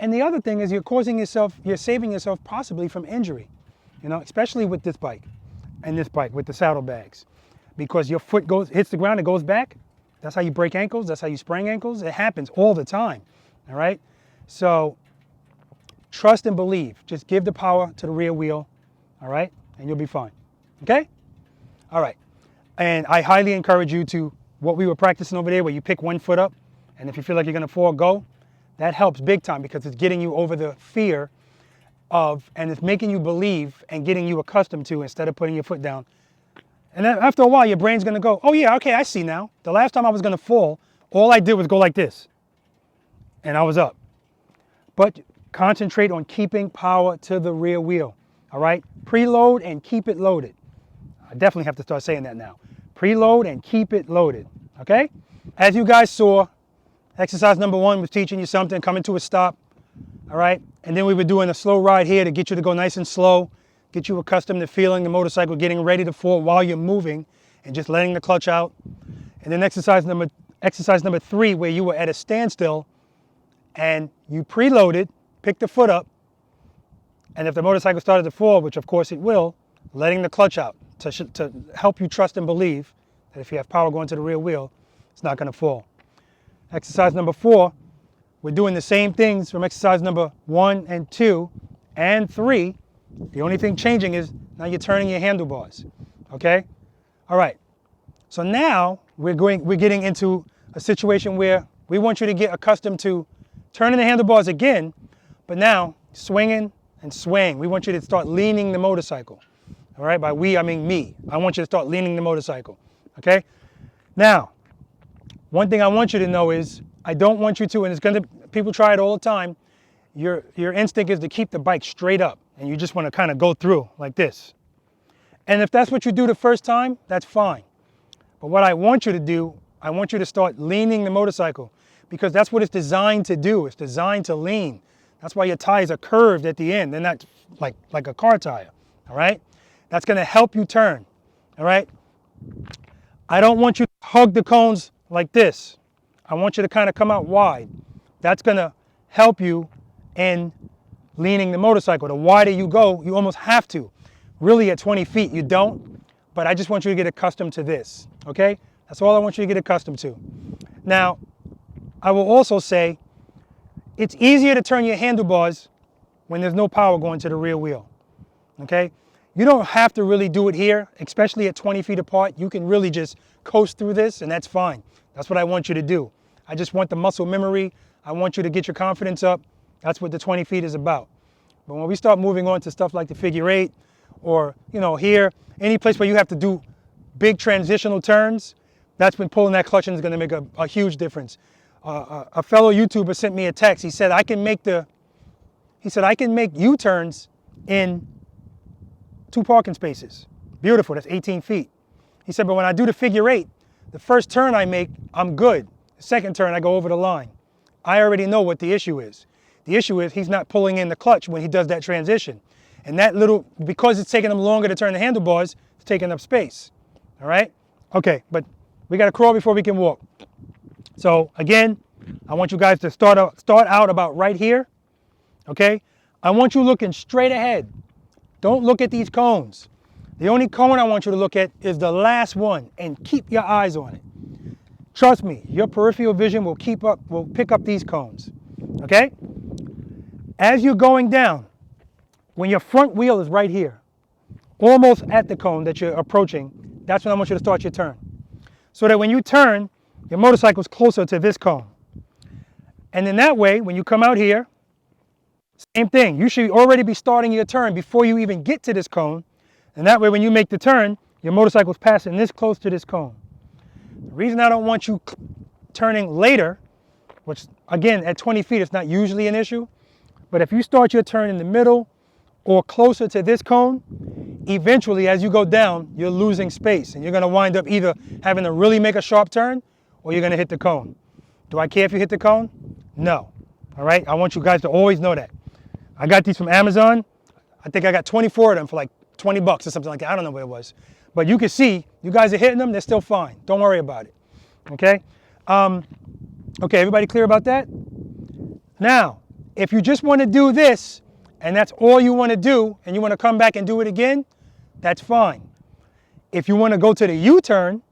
And the other thing is you're saving yourself possibly from injury, especially with this bike. And this bike with the saddlebags, because your foot hits the ground, it goes back. That's how you break ankles. That's how you sprain ankles. It happens all the time. All right. So trust and believe. Just give the power to the rear wheel. All right, and you'll be fine. Okay. All right. And I highly encourage you to what we were practicing over there, where you pick one foot up, and if you feel like you're gonna fall, go. That helps big time because it's getting you over the fear and it's making you believe and getting you accustomed to instead of putting your foot down. And then after a while, your brain's gonna go, oh yeah, okay, I see now. The last time I was gonna fall, all I did was go like this. And I was up. But concentrate on keeping power to the rear wheel, all right? Preload and keep it loaded. I definitely have to start saying that now. Preload and keep it loaded, okay? As you guys saw, exercise number 1 was teaching you something, coming to a stop, all right? And then we were doing a slow ride here to get you to go nice and slow, get you accustomed to feeling the motorcycle, getting ready to fall while you're moving and just letting the clutch out. And then exercise number 3, where you were at a standstill and you preloaded, picked the foot up, and if the motorcycle started to fall, which of course it will, letting the clutch out to help you trust and believe that if you have power going to the rear wheel, it's not going to fall. Exercise number 4, we're doing the same things from exercise number 1 and 2 and 3. The only thing changing is now you're turning your handlebars, okay? All right, so now we're getting into a situation where we want you to get accustomed to turning the handlebars again, but now swinging and swaying. We want you to start leaning the motorcycle. All right, by we, I mean me. I want you to start leaning the motorcycle, okay? Now, one thing I want you to know is I don't want you to, and it's going to, people try it all the time, your instinct is to keep the bike straight up, and you just want to kind of go through like this. And if that's what you do the first time, that's fine. But what I want you to do, I want you to start leaning the motorcycle, because that's what it's designed to do. It's designed to lean. That's why your tires are curved at the end. They're not like a car tire, all right? That's going to help you turn, all right? I don't want you to hug the cones like this. I want you to kind of come out wide. That's going to help you in leaning the motorcycle. The wider you go, you almost have to. Really at 20 feet, you don't, but I just want you to get accustomed to this, okay? That's all I want you to get accustomed to. Now, I will also say, it's easier to turn your handlebars when there's no power going to the rear wheel, okay? You don't have to really do it here, especially at 20 feet apart. You can really just coast through this, and that's fine. That's what I want you to do. I just want the muscle memory. I want you to get your confidence up. That's what the 20 feet is about. But when we start moving on to stuff like the figure 8, or, you know, here, any place where you have to do big transitional turns, that's when pulling that clutch in is going to make a huge difference. A fellow YouTuber sent me a text. He said, I can make U-turns in 2 parking spaces. Beautiful, that's 18 feet. He said, but when I do the figure 8, the first turn I make, I'm good. The second turn, I go over the line. I already know what the issue is. The issue is he's not pulling in the clutch when he does that transition. And that little, because it's taking him longer to turn the handlebars, it's taking up space, all right? Okay, but we gotta crawl before we can walk. So again, I want you guys to start out about right here, okay? I want you looking straight ahead. Don't look at these cones. The only cone I want you to look at is the last one, and keep your eyes on it. Trust me, your peripheral vision will pick up these cones, okay? As you're going down, when your front wheel is right here, almost at the cone that you're approaching, that's when I want you to start your turn. So that when you turn, your motorcycle's closer to this cone. And then that way, when you come out here, same thing. You should already be starting your turn before you even get to this cone. And that way, when you make the turn, your motorcycle's passing this close to this cone. The reason I don't want you turning later, which again, at 20 feet, it's not usually an issue, but if you start your turn in the middle or closer to this cone, eventually, as you go down, you're losing space, and you're going to wind up either having to really make a sharp turn or you're going to hit the cone. Do I care if you hit the cone? No. All right? I want you guys to always know that. I got these from Amazon. I think I got 24 of them for like 20 bucks or something like that. I don't know what it was. But you can see, you guys are hitting them, they're still fine. Don't worry about it. Okay? Okay, everybody clear about that? Now, if you just want to do this, and that's all you want to do, and you want to come back and do it again, that's fine. If you want to go to the U-turn,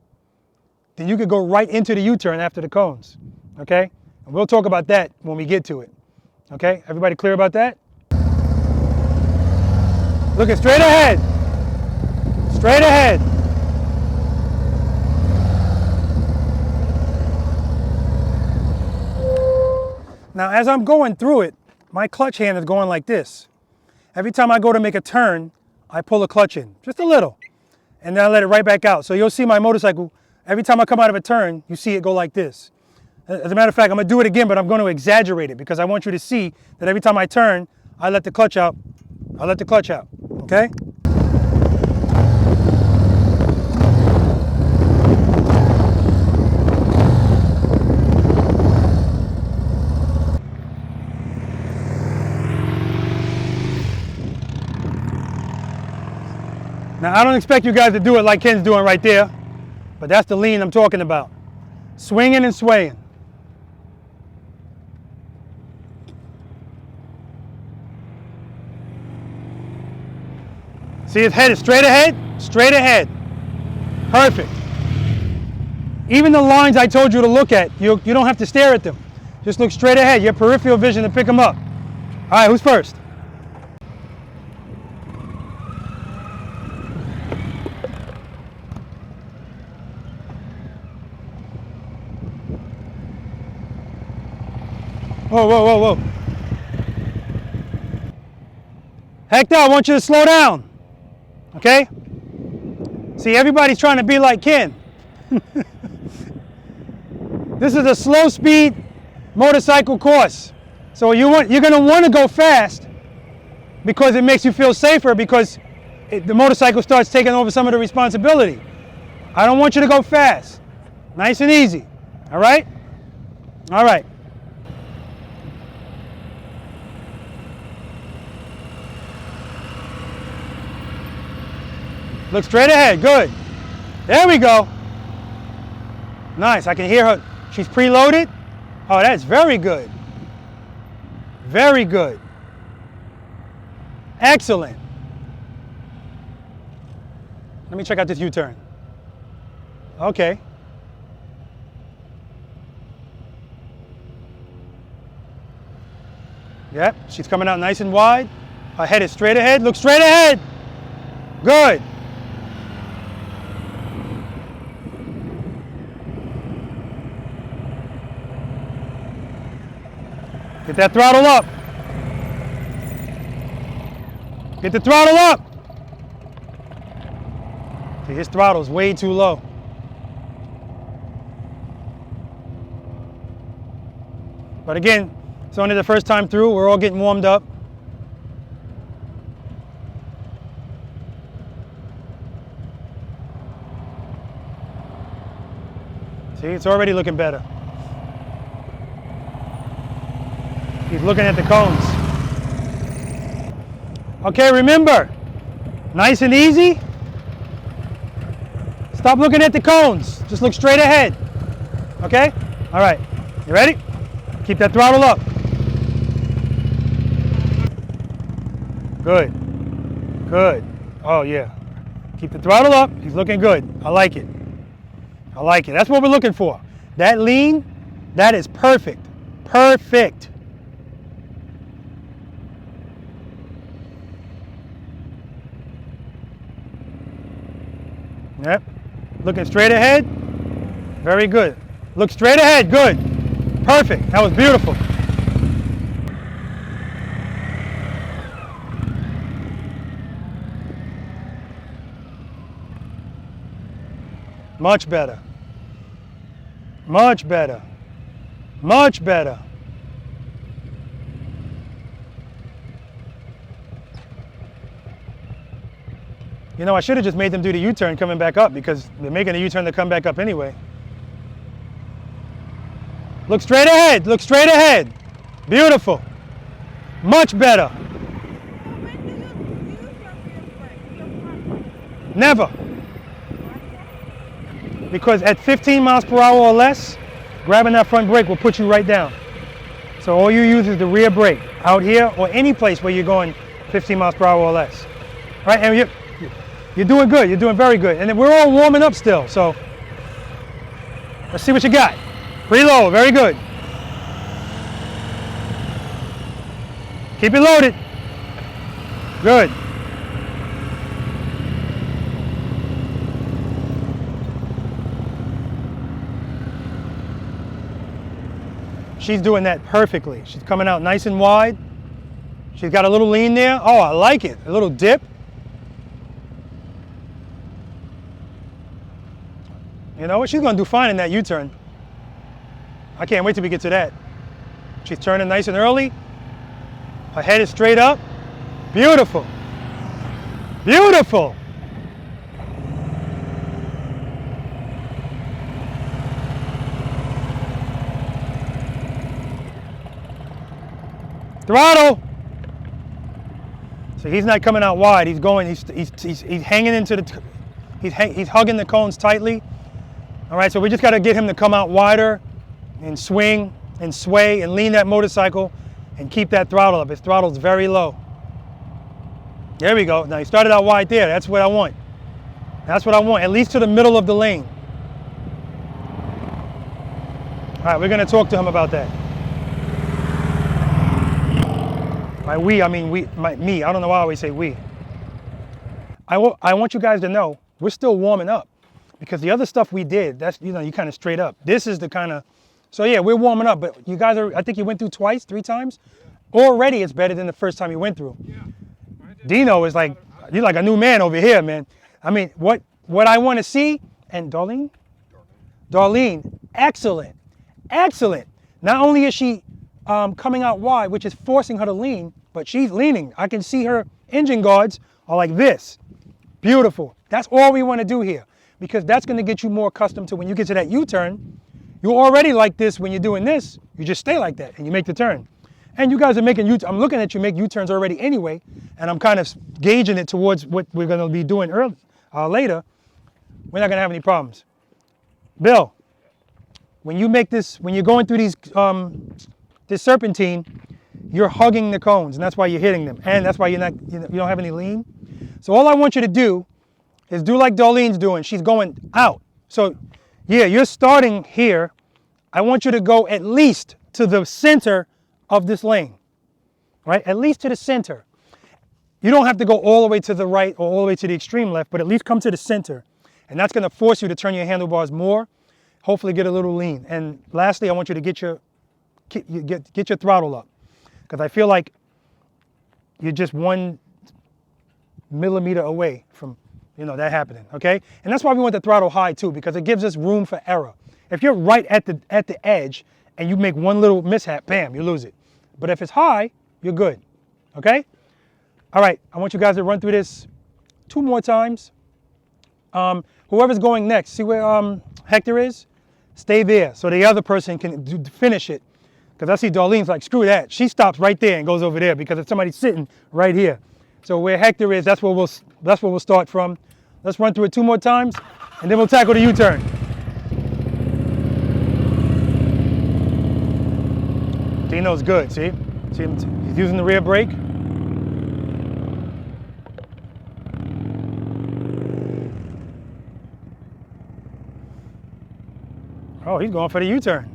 then you could go right into the U-turn after the cones. Okay? And we'll talk about that when we get to it. Okay? Everybody clear about that? Looking straight ahead. Straight ahead. Now, as I'm going through it, my clutch hand is going like this. Every time I go to make a turn, I pull the clutch in, just a little, and then I let it right back out. So you'll see my motorcycle, every time I come out of a turn, you see it go like this. As a matter of fact, I'm gonna do it again, but I'm gonna exaggerate it because I want you to see that every time I turn, I let the clutch out. I let the clutch out, okay? Now, I don't expect you guys to do it like Kenn's doing right there, but that's the lean I'm talking about. Swinging and swaying. See, his head is straight ahead? Straight ahead. Perfect. Even the lines I told you to look at, you don't have to stare at them. Just look straight ahead, your peripheral vision to pick them up. All right, who's first? Whoa, whoa, whoa, whoa. Hector, I want you to slow down, okay? See, everybody's trying to be like Kenn. This is a slow speed motorcycle course. So you're going to want to go fast because it makes you feel safer, because the motorcycle starts taking over some of the responsibility. I don't want you to go fast. Nice and easy, all right? All right. Look straight ahead, good. There we go. Nice, I can hear her. She's preloaded. Oh, that's very good. Very good. Excellent. Let me check out this U-turn. Okay. Yep, she's coming out nice and wide. Her head is straight ahead. Look straight ahead. Good. Get that throttle up. Get the throttle up. See, his throttle's way too low. But again, it's only the first time through. We're all getting warmed up. See, it's already looking better. He's looking at the cones. Okay, remember, nice and easy. Stop looking at the cones. Just look straight ahead. Okay? All right. You ready? Keep that throttle up. Good. Good. Oh, yeah. Keep the throttle up. He's looking good. I like it. I like it. That's what we're looking for. That lean, that is perfect. Perfect. Yep. Looking straight ahead. Very good. Look straight ahead. Good. Perfect. That was beautiful. Much better. Much better. Much better. You know, I should have just made them do the U-turn coming back up, because they're making a U-turn to come back up anyway. Look straight ahead. Look straight ahead. Beautiful. Much better. Never. Because at 15 miles per hour or less, grabbing that front brake will put you right down. So all you use is the rear brake out here or any place where you're going 15 miles per hour or less. All right, and you're doing good. You're doing very good. And then we're all warming up still, so let's see what you got. Preload, very good. Keep it loaded. Good. She's doing that perfectly. She's coming out nice and wide. She's got a little lean there. Oh, I like it. A little dip. You know what? She's going to do fine in that U-turn. I can't wait till we get to that. She's turning nice and early. Her head is straight up. Beautiful. Beautiful. Throttle. So he's not coming out wide. He's going. He's hanging into the. He's hugging the cones tightly. All right. So we just got to get him to come out wider, and swing and sway and lean that motorcycle, and keep that throttle up. His throttle's very low. There we go. Now he started out wide there. That's what I want. That's what I want. At least to the middle of the lane. All right, we're gonna talk to him about that. By we, I mean me. I don't know why I always say we. I want you guys to know we're still warming up because the other stuff we did, that's, you know, you kind of straight up. This is the kind of, so yeah, we're warming up, but you guys are, I think you went through twice, 3 times. Already it's better than the first time you went through. Dino is like, you're like a new man over here, man. I mean, what I want to see, and Dorlene, excellent, excellent. Not only is she coming out wide, which is forcing her to lean, but she's leaning. I can see her engine guards are like this. Beautiful. That's all we want to do here, because that's going to get you more accustomed to when you get to that U-turn. You're already like this when you're doing this. You just stay like that and you make the turn. And you guys are making I'm looking at you make U-turns already anyway, and I'm kind of gauging it towards what we're going to be doing later. We're not going to have any problems. Bill, when you make this, when you're going through these, this serpentine, you're hugging the cones, and that's why you're hitting them, and that's why you don't have any lean. So all I want you to do is do like Dorlene's doing. She's going out. So yeah, you're starting here. I want you to go at least to the center of this lane, right? At least to the center. You don't have to go all the way to the right or all the way to the extreme left, but at least come to the center. And that's going to force you to turn your handlebars more, hopefully get a little lean. And lastly, I want you to get your throttle up, because I feel like you're just 1 millimeter away from, you know, that happening, okay? And that's why we want the throttle high too, because it gives us room for error. If you're right at the edge and you make one little mishap, bam, you lose it. But if it's high, you're good, okay? All right, I want you guys to run through this 2 more times. Whoever's going next, see where Hector is? Stay there so the other person can finish it. Because I see Dorlene's like, screw that. She stops right there and goes over there because if somebody's sitting right here. So where Hector is, that's where we'll start from. Let's run through it 2 more times, and then we'll tackle the U-turn. Dino's good, see? See him, he's using the rear brake. Oh, he's going for the U-turn.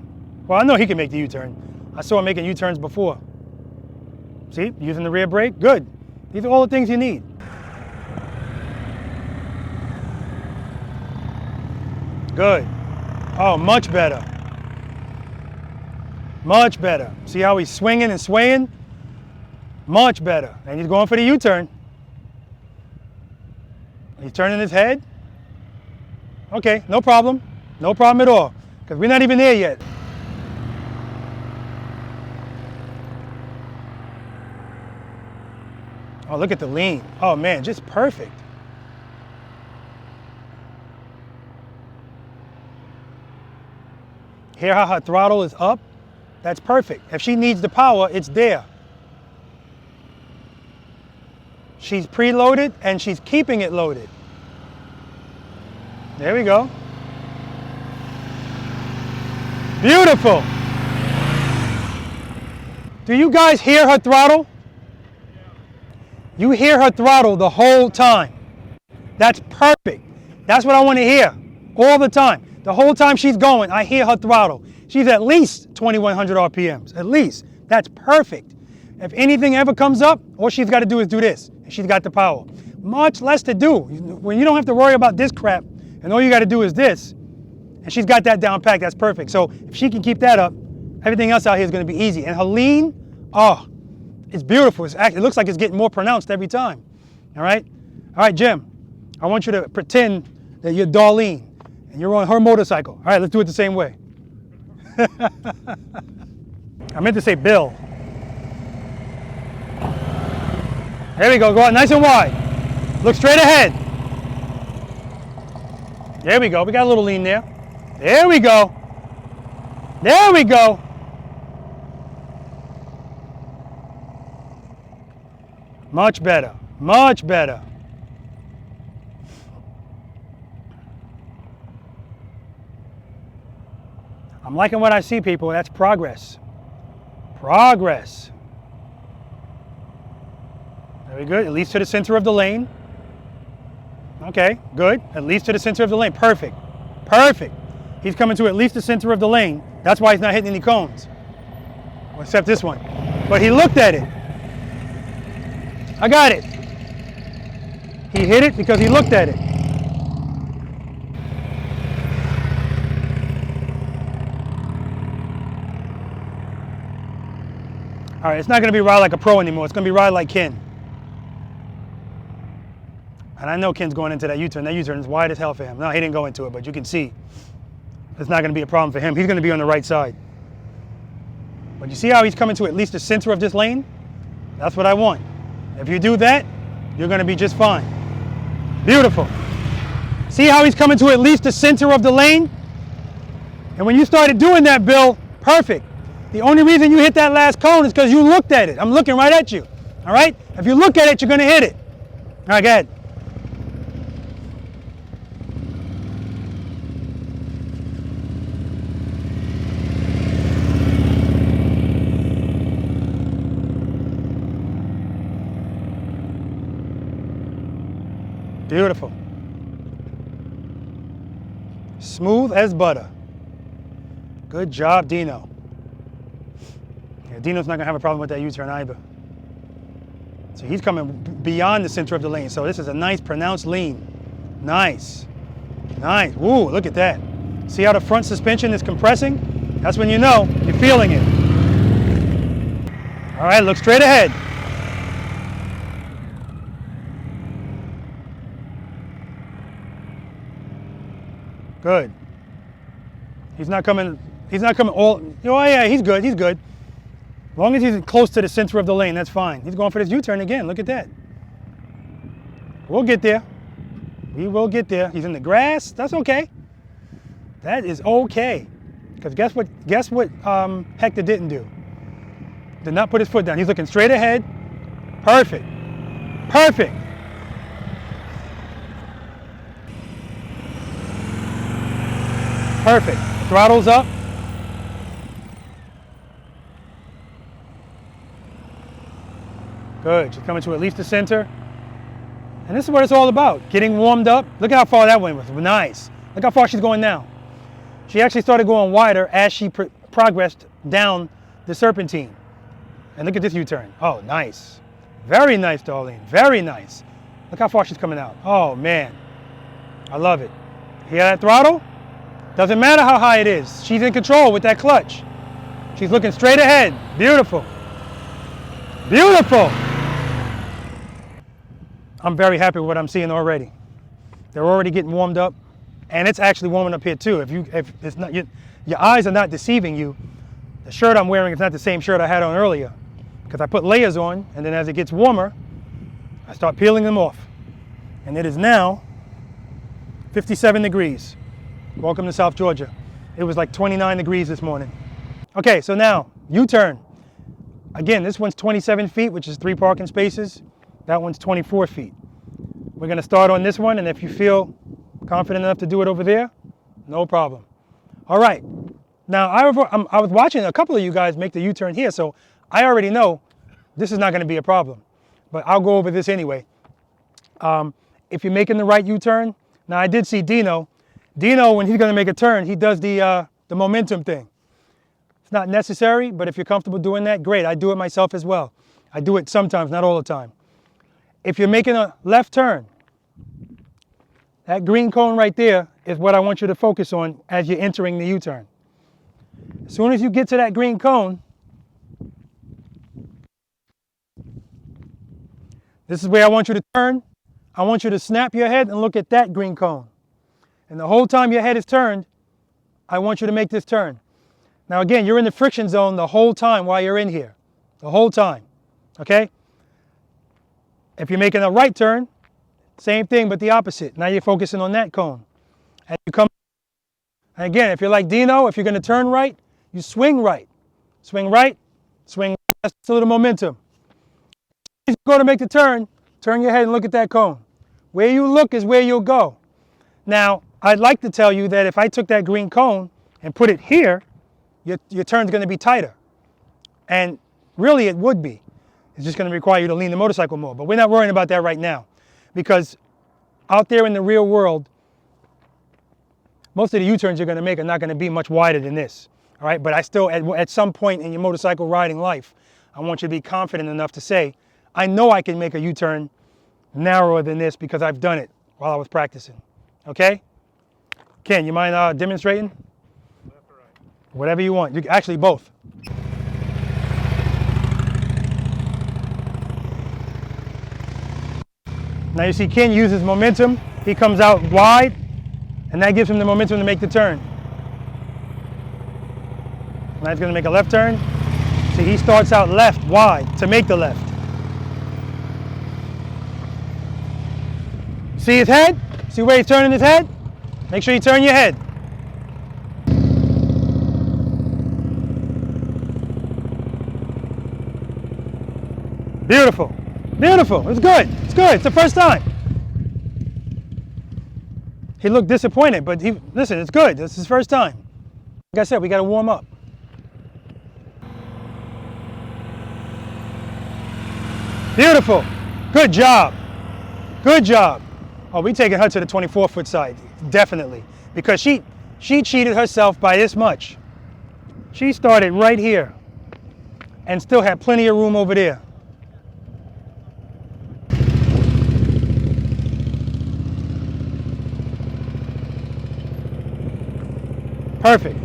Well, I know he can make the U-turn. I saw him making U-turns before. See, using the rear brake, good. These are all the things you need. Good. Oh, much better. Much better. See how he's swinging and swaying? Much better. And he's going for the U-turn. He's turning his head. Okay, no problem. No problem at all, because we're not even there yet. Oh, look at the lean. Oh man, just perfect. Hear how her throttle is up? That's perfect. If she needs the power, it's there. She's preloaded and she's keeping it loaded. There we go. Beautiful. Do you guys hear her throttle? You hear her throttle the whole time. That's perfect. That's what I want to hear all the time. The whole time she's going, I hear her throttle. She's at least 2,100 RPMs, at least. That's perfect. If anything ever comes up, all she's got to do is do this, and she's got the power. Much less to do. When you don't have to worry about this crap, and all you got to do is this, and she's got that down packed, that's perfect. So if she can keep that up, everything else out here is going to be easy. And her lean, oh, it's beautiful. It looks like it's getting more pronounced every time. All right? All right, Jim, I want you to pretend that you're Dorlene and you're on her motorcycle. All right, let's do it the same way. I meant to say Bill. There we go. Go out nice and wide. Look straight ahead. There we go. We got a little lean there. There we go. There we go. Much better. Much better. I'm liking what I see, people. That's progress. Progress. Very good. At least to the center of the lane. Okay, good. At least to the center of the lane. Perfect. Perfect. He's coming to at least the center of the lane. That's why he's not hitting any cones. Well, except this one. But he looked at it. I got it. He hit it because he looked at it. All right, it's not going to be ride like a pro anymore. It's going to be ride like Kenn. And I know Kenn's going into that U-turn. That U-turn is wide as hell for him. No, he didn't go into it, but you can see it's not going to be a problem for him. He's going to be on the right side. But you see how he's coming to at least the center of this lane? That's what I want. If you do that, you're going to be just fine. Beautiful. See how he's coming to at least the center of the lane? And when you started doing that, Bill, perfect. The only reason you hit that last cone is because you looked at it. I'm looking right at you. All right? If you look at it, you're going to hit it. All right, go ahead. Beautiful. Smooth as butter. Good job, Dino. Yeah, Dino's not going to have a problem with that U-turn either. So he's coming beyond the center of the lane. So this is a nice pronounced lean. Nice. Nice. Woo, look at that. See how the front suspension is compressing? That's when you know you're feeling it. All right, look straight ahead. Good. He's not coming all, oh yeah, he's good, As long as he's close to the center of the lane, that's fine. He's going for this U-turn again, look at that. We'll get there. We will get there. He's in the grass, that's okay. That is okay. Because guess what Hector didn't do? Did not put his foot down. He's looking straight ahead. Perfect. Perfect. Perfect. Throttle's up. Good. She's coming to at least the center. And this is what it's all about. Getting warmed up. Look at how far that went. Nice. Look how far she's going now. She actually started going wider as she progressed down the Serpentine. And look at this U-turn. Oh, nice. Very nice, Dorlene. Very nice. Look how far she's coming out. Oh, man. I love it. Hear that throttle? Doesn't matter how high it is. She's in control with that clutch. She's looking straight ahead. Beautiful. Beautiful. I'm very happy with what I'm seeing already. They're already getting warmed up. And it's actually warming up here too. If it's not, your eyes are not deceiving you. The shirt I'm wearing is not the same shirt I had on earlier. Because I put layers on, and then as it gets warmer, I start peeling them off. And it is now 57 degrees. Welcome to South Georgia. It was like 29 degrees this morning. Okay, so now, U-turn. Again, this one's 27 feet, which is 3 parking spaces. That one's 24 feet. We're gonna start on this one, and if you feel confident enough to do it over there, no problem. All right, now I was watching a couple of you guys make the U-turn here, so I already know this is not gonna be a problem, but I'll go over this anyway. If you're making the right U-turn, now I did see Dino, when he's going to make a turn, he does the momentum thing. It's not necessary, but if you're comfortable doing that, great. I do it myself as well. I do it sometimes, not all the time. If you're making a left turn, that green cone right there is what I want you to focus on as you're entering the U-turn. As soon as you get to that green cone, this is where I want you to turn. I want you to snap your head and look at that green cone. And the whole time your head is turned, I want you to make this turn. Now again, you're in the friction zone the whole time while you're in here. The whole time, okay? If you're making a right turn, same thing but the opposite. Now you're focusing on that cone. And you come, and again, if you're like Dino, if you're gonna turn right, you swing right. Swing right, swing right. That's a little momentum. As you go to make the turn, turn your head and look at that cone. Where you look is where you'll go. Now, I'd like to tell you that if I took that green cone and put it here, your turn's going to be tighter. And really it would be. It's just going to require you to lean the motorcycle more. But we're not worrying about that right now. Because out there in the real world, most of the U-turns you're going to make are not going to be much wider than this. All right, but I still, at some point in your motorcycle riding life, I want you to be confident enough to say, I know I can make a U-turn narrower than this because I've done it while I was practicing. Okay? Ken, you mind demonstrating? Left or right? Whatever you want. Actually, both. Now you see Ken uses momentum. He comes out wide, and that gives him the momentum to make the turn. Now he's going to make a left turn. See, he starts out left, wide, to make the left. See his head? See where he's turning his head? Make sure you turn your head. Beautiful. Beautiful. It's good. It's good. It's the first time. He looked disappointed, but listen, it's good. It's his first time. Like I said, we got to warm up. Beautiful. Good job. Good job. Oh, we taking her to the 24-foot side, definitely, because she cheated herself by this much. She started right here and still had plenty of room over there. Perfect.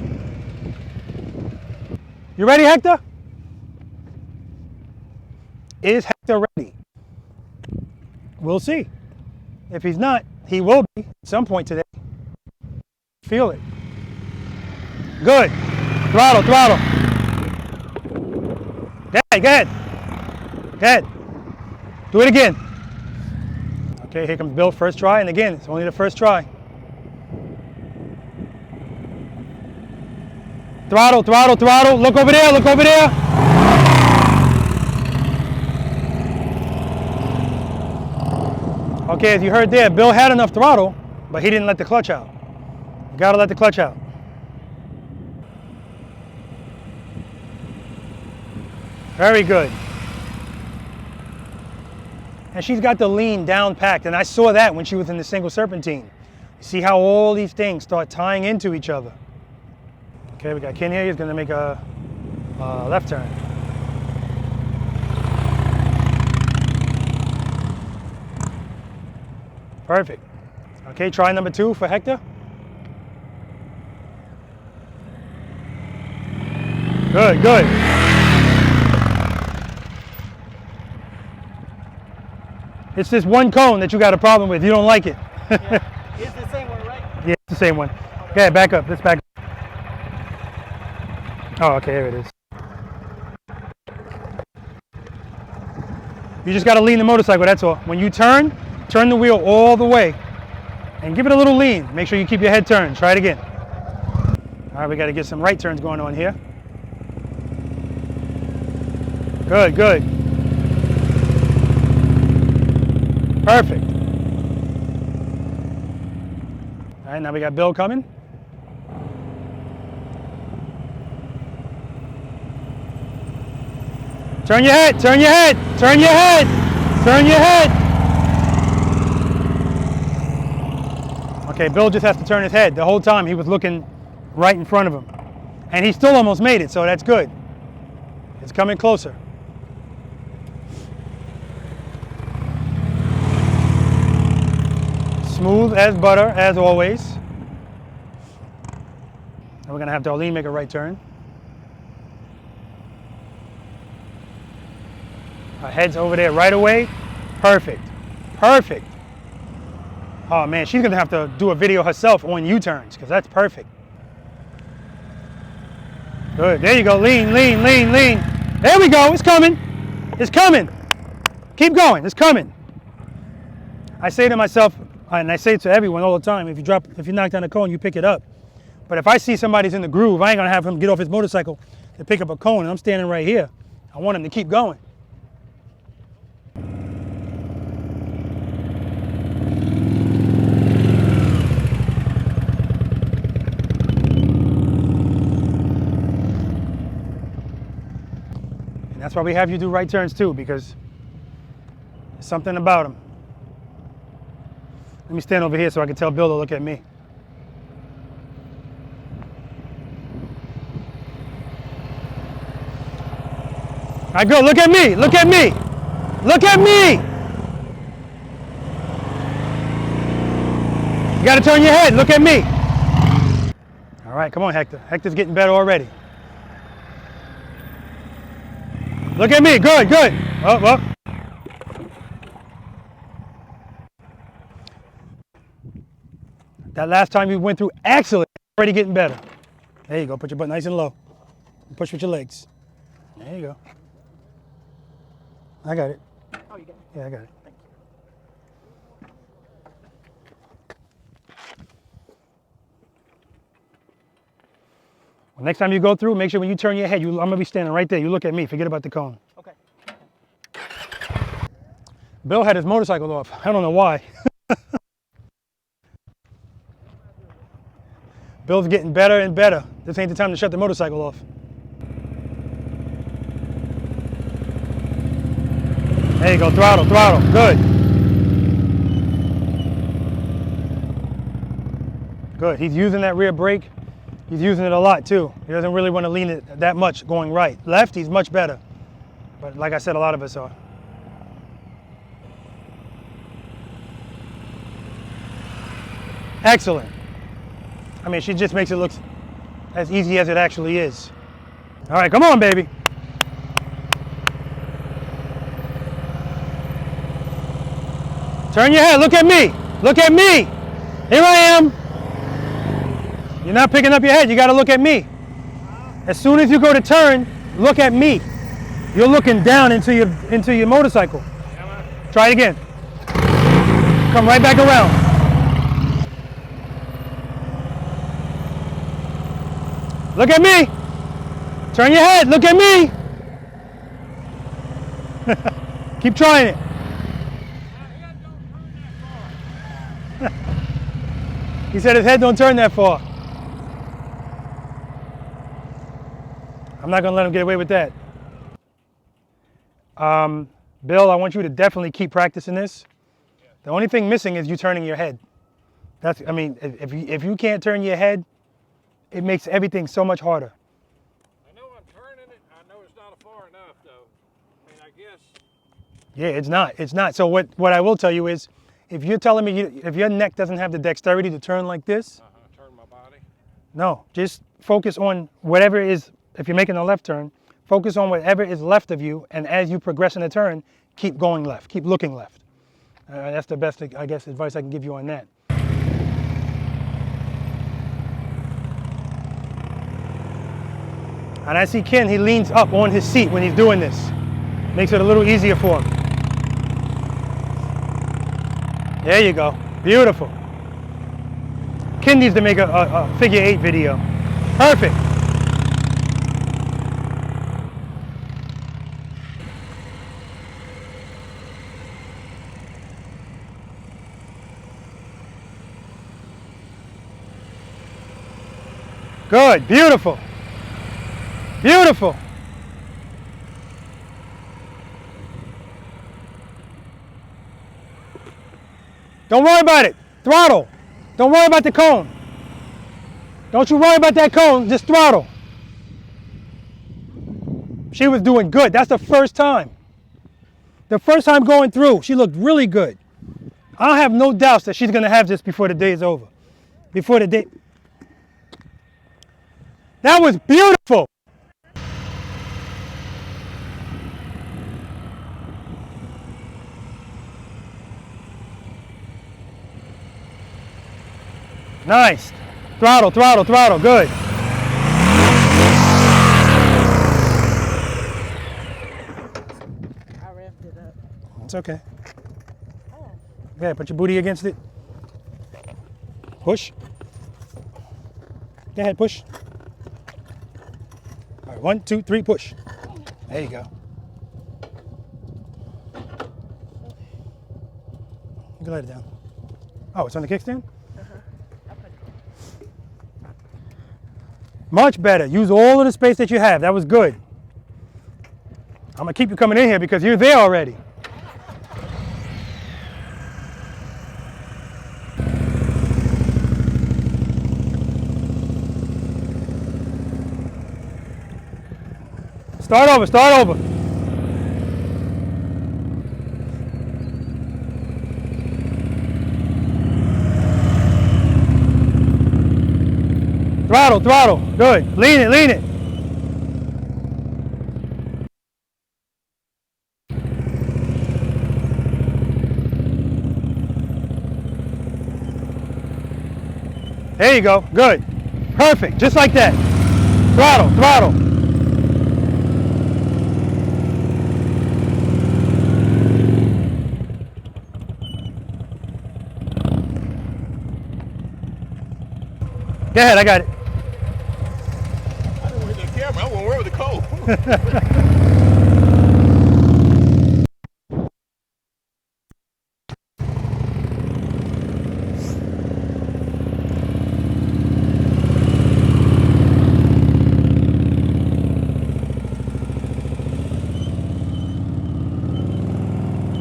You ready, Hector? Is Hector ready? We'll see. If he's not, he will be at some point today. Feel it. Good. Throttle, throttle. Go ahead. Go ahead. Do it again. Okay, here comes Bill, first try, and again, it's only the first try. Throttle, throttle, throttle. Look over there, look over there. Okay, as you heard there, Bill had enough throttle, but he didn't let the clutch out. You gotta let the clutch out. Very good. And she's got the lean down packed, and I saw that when she was in the single serpentine. You see how all these things start tying into each other. Okay, we got Kenn here. He's gonna make a left turn. Perfect. Okay, try number 2 for Hector. Good, good. It's this one cone that you got a problem with. You don't like it. Yeah. It's the same one, right? Yeah, it's the same one. Okay, back up. Let's back up. Oh, okay, here it is. You just got to lean the motorcycle, that's all. When you turn the wheel all the way and give it a little lean. Make sure you keep your head turned. Try it again. All right, we got to get some right turns going on here. Good, good. Perfect. All right, now we got Bill coming. Turn your head, turn your head, turn your head, turn your head. Okay, Bill just has to turn his head. The whole time he was looking right in front of him. And he still almost made it, so that's good. It's coming closer. Smooth as butter, as always. And we're gonna have Dorlene make a right turn. Our head's over there right away. Perfect. Perfect. Oh man, she's gonna have to do a video herself on U-turns because that's perfect. Good. There you go. Lean, lean, lean, lean. There we go. It's coming. It's coming. Keep going. It's coming. I say to myself, and I say it to everyone all the time, if you knock down a cone, you pick it up. But if I see somebody's in the groove, I ain't gonna have him get off his motorcycle to pick up a cone, and I'm standing right here. I want him to keep going. And that's why we have you do right turns too, because there's something about them. Let me stand over here so I can tell Bill to look at me. All right, go. Look at me. Look at me. Look at me. You got to turn your head. Look at me. All right, come on, Hector. Hector's getting better already. Look at me. Good, good. Up, up. That last time you went through, excellent. Already getting better. There you go. Put your butt nice and low. Push with your legs. There you go. I got it. Oh, you got it. Yeah, I got it. Thank you. Well, next time you go through, make sure when you turn your head, I'm going to be standing right there. You look at me. Forget about the cone. Okay. Bill had his motorcycle off. I don't know why. Bill's getting better and better. This ain't the time to shut the motorcycle off. There you go, throttle, throttle, good. Good, he's using that rear brake. He's using it a lot too. He doesn't really want to lean it that much going right. Left, he's much better. But like I said, a lot of us are. Excellent. I mean, she just makes it look as easy as it actually is. All right, come on, baby. Turn your head, look at me. Look at me. Here I am. You're not picking up your head, you gotta look at me. As soon as you go to turn, look at me. You're looking down into your motorcycle. Try it again. Come right back around. Look at me. Turn your head. Look at me. Keep trying it. He said his head don't turn that far. I'm not going to let him get away with that. Bill, I want you to definitely keep practicing this. The only thing missing is you turning your head. I mean, if you can't turn your head, it makes everything so much harder. I know I'm turning it. I know it's not far enough, though. I mean, I guess. Yeah, it's not. It's not. So what I will tell you is, if you're telling me if your neck doesn't have the dexterity to turn like this, Turn my body. no, just focus on whatever is. If you're making a left turn, focus on whatever is left of you, and as you progress in the turn, keep going left. Keep looking left. That's the best, I guess, advice I can give you on that. And I see Ken, he leans up on his seat when he's doing this. Makes it a little easier for him. There you go. Beautiful. Ken needs to make a figure 8 video. Perfect. Good. Beautiful. Beautiful. Don't worry about it. Throttle. Don't worry about the cone. Don't you worry about that cone, just throttle. She was doing good. That's the first time. The first time going through, she looked really good. I have no doubts that she's going to have this before the day is over. Before the day. That was beautiful. Nice. Throttle, throttle, throttle. Good. I revved it up. It's okay. Oh. Yeah, put your booty against it. Push. Go ahead, push. All right, 1, 2, 3, push. There you go. You can let it down. Oh, it's on the kickstand? Much better. Use all of the space that you have. That was good. I'm going to keep you coming in here because you're there already. Start over, start over. Throttle, throttle. Good. Lean it, lean it. There you go. Good. Perfect. Just like that. Throttle, throttle. Go ahead, I got it. I didn't want to hit the camera. I want to work with the code.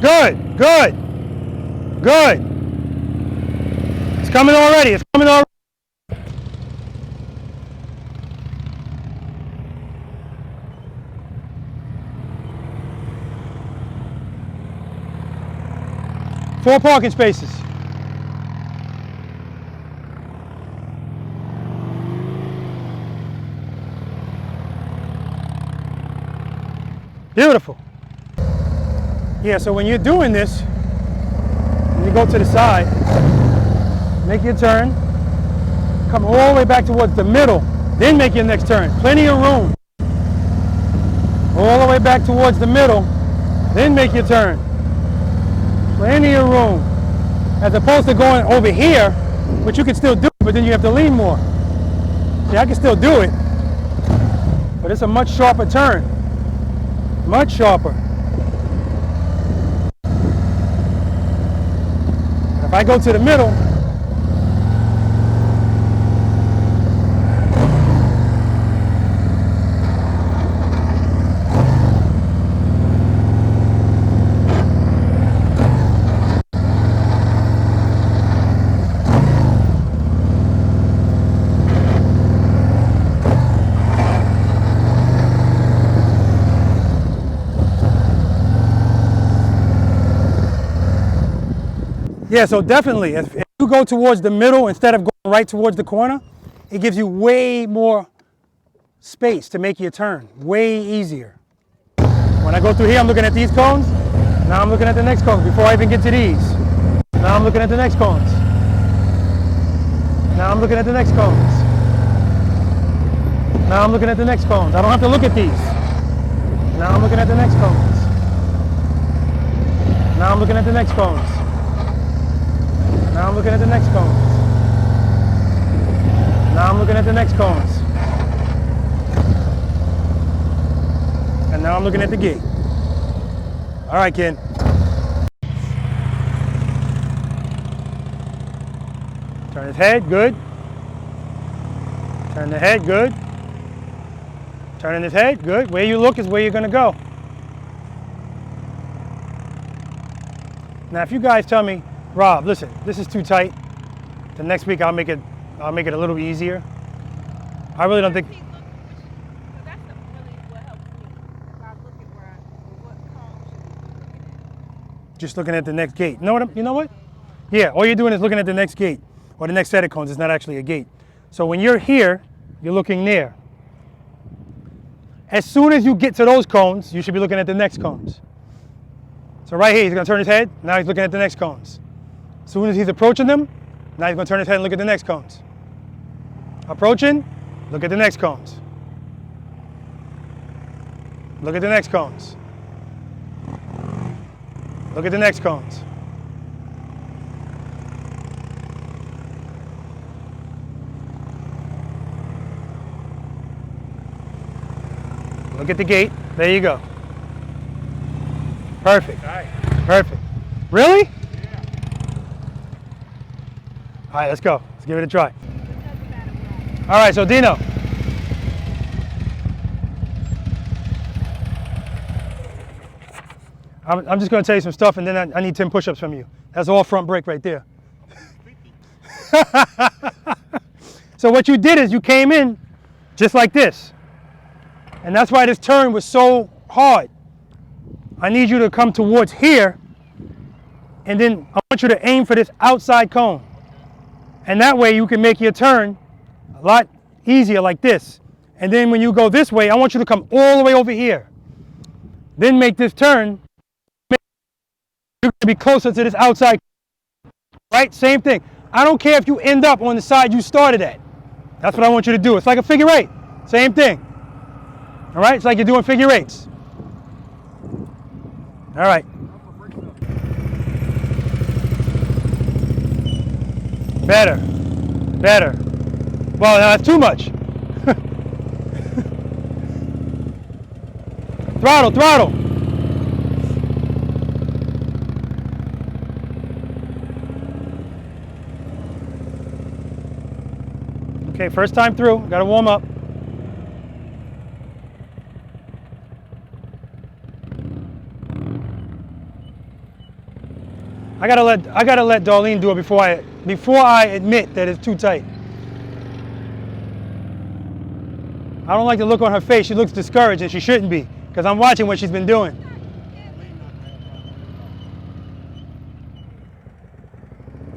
Good, good, good. It's coming already, it's coming already. Four parking spaces. Beautiful. Yeah, so when you're doing this, you go to the side, make your turn, come all the way back towards the middle, then make your next turn. Plenty of room. All the way back towards the middle, then make your turn. Plenty of room. As opposed to going over here, which you can still do, but then you have to lean more. See, I can still do it, but it's a much sharper turn. Much sharper. If I go to the middle, yeah, so definitely, if you go towards the middle instead of going right towards the corner, it gives you way more space to make your turn, way easier. When I go through here, I'm looking at these cones. Now I'm looking at the next cones before I even get to these. Now I'm looking at the next cones. Now I'm looking at the next cones. Now I'm looking at the next cones. I don't have to look at these. Now I'm looking at the next cones. Now I'm looking at the next cones. Now I'm looking at the next cones. Now I'm looking at the next cones. And now I'm looking at the gate. All right, Ken. Turn his head, good. Turn the head, good. Turning his head, good. Where you look is where you're gonna go. Now, if you guys tell me, Rob, listen, this is too tight. The next week I'll make it a little easier. I really don't think. That's really what helps me. If I look at what cone should we be looking at. Just looking at the next gate. You know what? Yeah, all you're doing is looking at the next gate or the next set of cones. It's not actually a gate. So when you're here, you're looking there. As soon as you get to those cones, you should be looking at the next cones. So right here, he's gonna turn his head. Now he's looking at the next cones. As soon as he's approaching them, now he's gonna turn his head and look at the next cones. Approaching, look at the next cones. Look at the next cones. Look at the next cones. Look at the gate. There you go. Perfect. Perfect. Really? Yeah. All right, let's go. Let's give it a try. All right, so Dino. I'm just going to tell you some stuff, and then I need 10 push-ups from you. That's all front brake right there. So what you did is you came in just like this. And that's why this turn was so hard. I need you to come towards here, and then I want you to aim for this outside cone. And that way you can make your turn a lot easier like this. And then when you go this way, I want you to come all the way over here. Then make this turn. You're going to be closer to this outside. Right? Same thing. I don't care if you end up on the side you started at. That's what I want you to do. It's like a figure eight. Same thing. All right? It's like you're doing figure eights. All right. Better. Better. Well, that's too much. Throttle, throttle. Okay, first time through. Got to warm up. I gotta let Dorlene do it before I admit that it's too tight. I don't like the look on her face. She looks discouraged, and she shouldn't be, because I'm watching what she's been doing.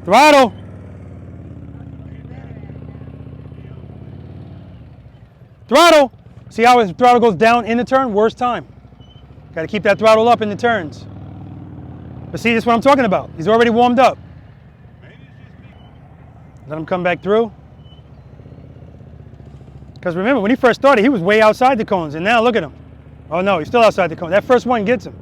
Throttle. Throttle. See how his throttle goes down in the turn? Worst time. Got to keep that throttle up in the turns. But see, this is what I'm talking about. He's already warmed up. Let him come back through. Because remember, when he first started, he was way outside the cones, and now look at him. Oh no, he's still outside the cones. That first one gets him.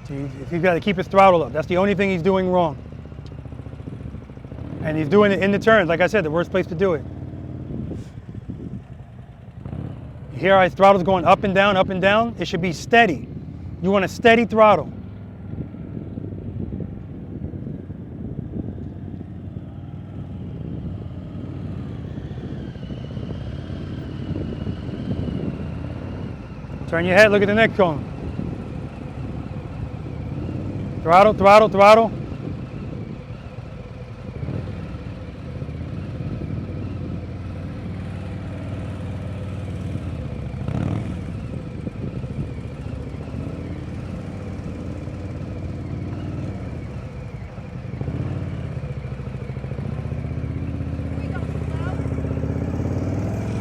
See, he's got to keep his throttle up. That's the only thing he's doing wrong. And he's doing it in the turns. Like I said, the worst place to do it. You hear how his throttle's going up and down, up and down? It should be steady. You want a steady throttle. Turn your head, look at the next cone. Throttle, throttle, throttle.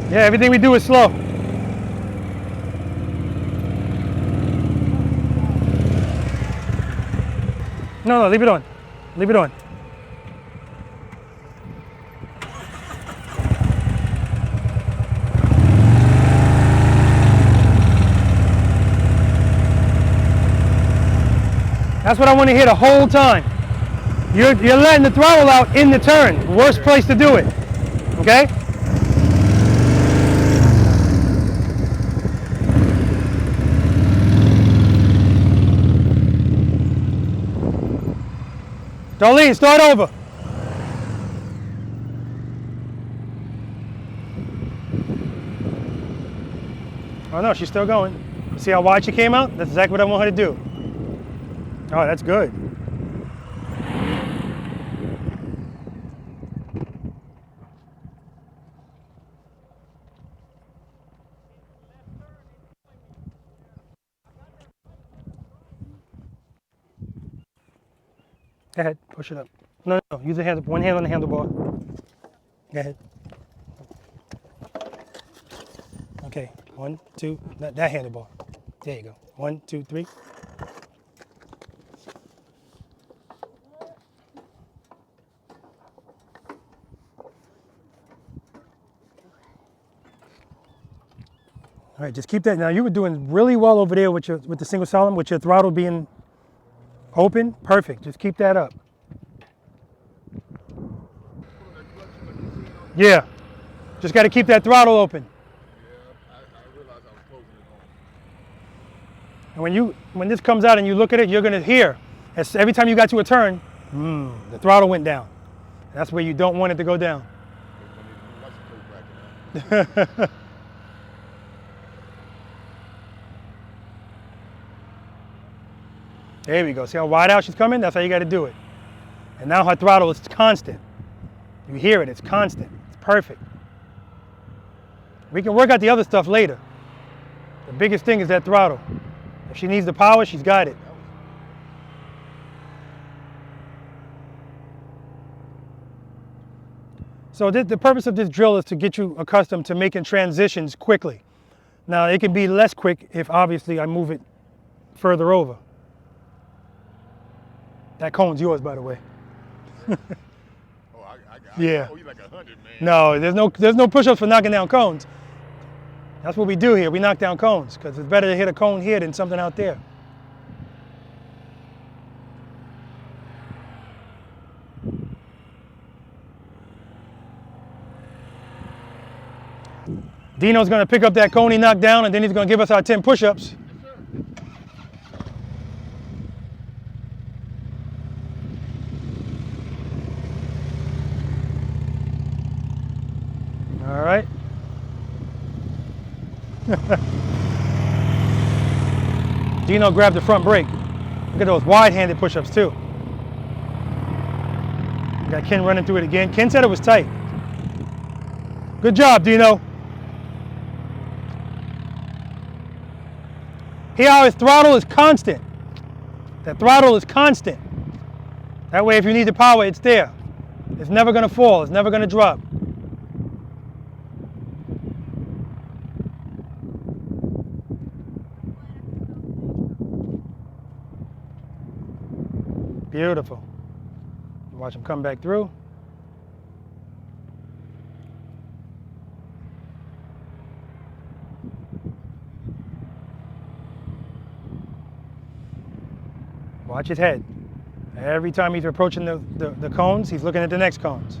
Yeah, everything we do is slow. No, leave it on. Leave it on. That's what I want to hear the whole time. You're letting the throttle out in the turn. Worst place to do it. Okay? Dorlene, start over. Oh no, she's still going. See how wide she came out? That's exactly what I want her to do. Oh, that's good. Go ahead, push it up. No, use the hand, one hand on the handlebar. Go ahead. Okay, 1, 2, that handlebar. There you go. 1, 2, 3. All right, just keep that. Now you were doing really well over there with the single solenoid, with your throttle being open. Perfect. Just keep that up. Yeah. Just got to keep that throttle open. Yeah, I realized I was closing it on. And when this comes out and you look at it, you're going to hear, every time you got to a turn, the throttle went down. That's where you don't want it to go down. There we go. See how wide out she's coming? That's how you got to do it. And now her throttle is constant. You hear it, it's constant. It's perfect. We can work out the other stuff later. The biggest thing is that throttle. If she needs the power, she's got it. So the purpose of this drill is to get you accustomed to making transitions quickly. Now it can be less quick if obviously I move it further over. That cone's yours, by the way. Oh, Yeah. Oh, you like 100, man. No, there's no push-ups for knocking down cones. That's what we do here. We knock down cones because it's better to hit a cone here than something out there. Dino's going to pick up that cone he knocked down, and then he's going to give us our 10 push-ups. All right. Dino grabbed the front brake. Look at those wide-handed push-ups too. Got Kenn running through it again. Kenn said it was tight. Good job, Dino. Here how his throttle is constant. That throttle is constant. That way if you need the power, it's there. It's never gonna fall, it's never gonna drop. Beautiful. Watch him come back through. Watch his head. Every time he's approaching the cones, he's looking at the next cones.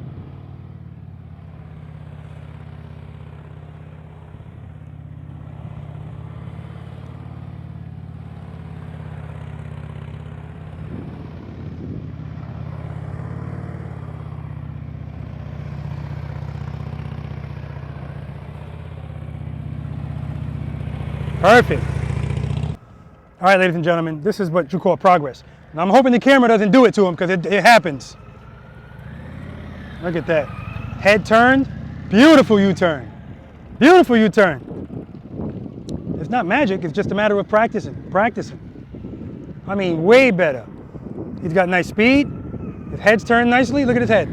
Perfect. All right, ladies and gentlemen, this is what you call progress. Now I'm hoping the camera doesn't do it to him because it happens. Look at that. Head turned, beautiful U-turn. Beautiful U-turn. It's not magic, it's just a matter of practicing. I mean, way better. He's got nice speed. His head's turned nicely. Look at his head.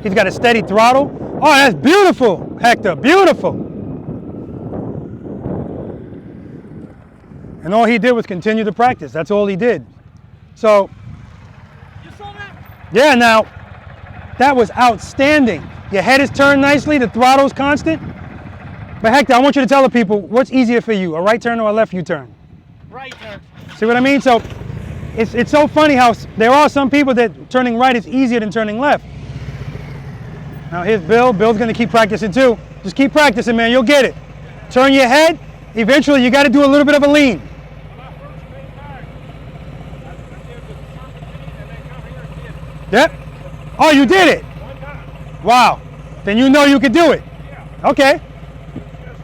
He's got a steady throttle. Oh, that's beautiful, Hector, beautiful. And all he did was continue to practice. That's all he did. So, You saw that? yeah, now, that was outstanding. Your head is turned nicely, the throttle's constant. But Hector, I want you to tell the people, what's easier for you, a right turn or a left U-turn? Right turn. See what I mean? So, it's so funny how there are some people that turning right is easier than turning left. Now here's Bill. Bill's gonna keep practicing too. Just keep practicing, man, you'll get it. Turn your head, eventually you gotta do a little bit of a lean. Yep. Oh, you did it? One time. Wow. Then you know you could do it. Yeah. Okay. Just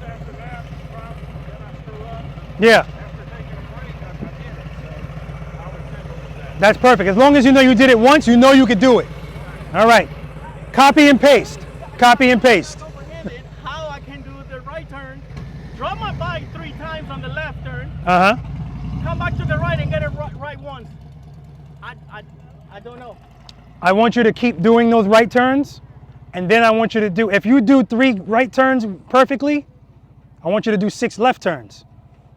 after that, probably, then I screw up. Yeah. After taking a break, I did it. So I was simple with that. That's perfect. As long as you know you did it once, you know you could do it. All right. Copy and paste. Copy and paste. Comprehended how I can do the right turn, drop my bike 3 times on the left turn, Uh-huh. come back to the right and get it right once. I don't know. I want you to keep doing those right turns, and then I want you to do, if you do 3 right turns perfectly, I want you to do 6 left turns,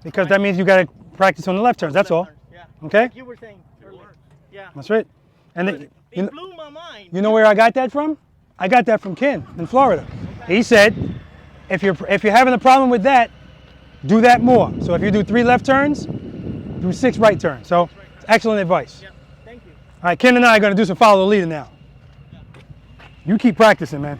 because that means you got to practice on the left turns. That's all. Yeah. Okay? Like you were saying earlier. Yeah. That's right. And then, It blew my mind. you know where I got that from? I got that from Kenn in Florida. He said, if you're having a problem with that, do that more. So if you do 3 left turns, do 6 right turns. So excellent advice. Yeah. Thank you. All right, Kenn and I are going to do some follow the leader now. You keep practicing, man.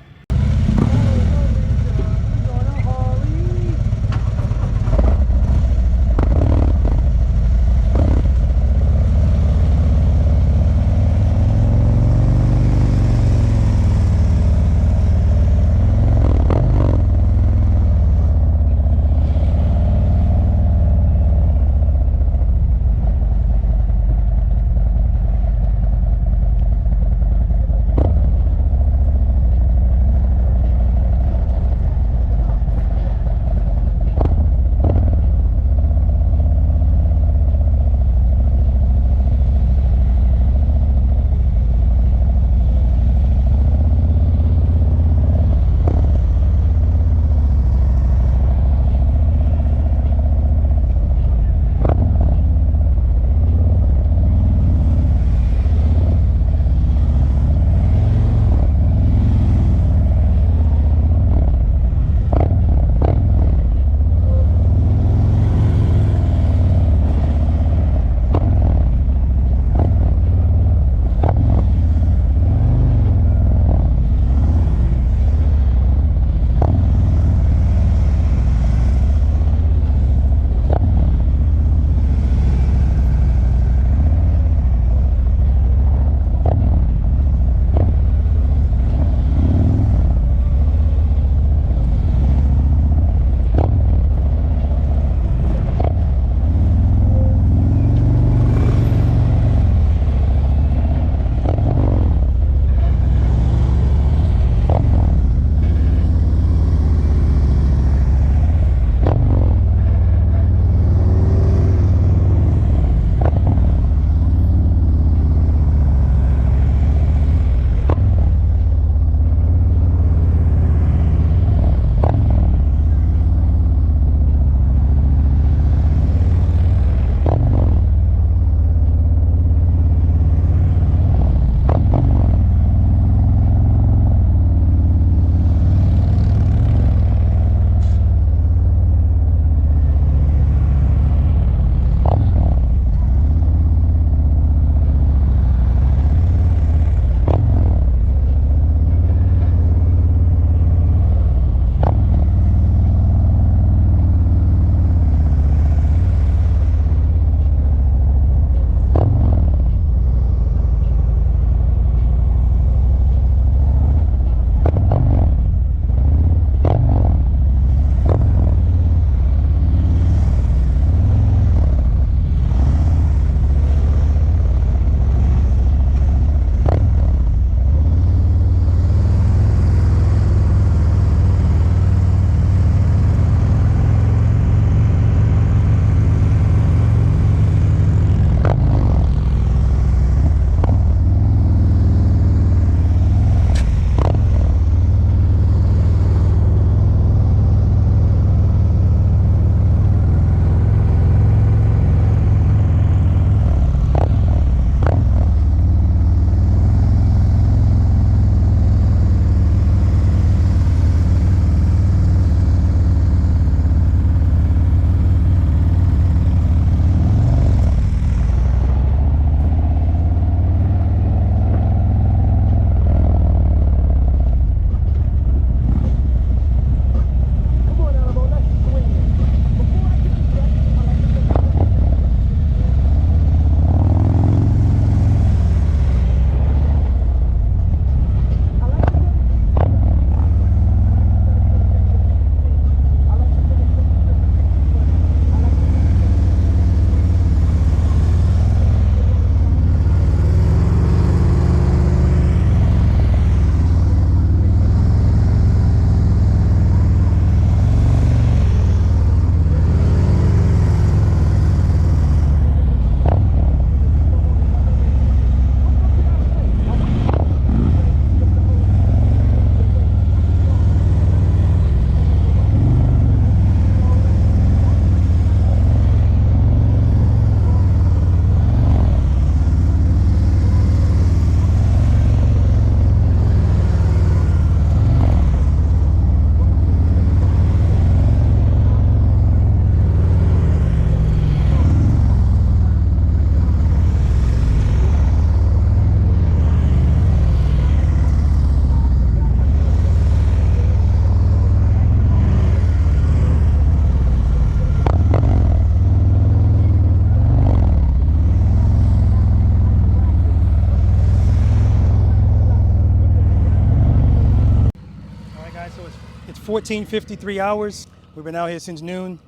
14:53 hours. We've been out here since noon.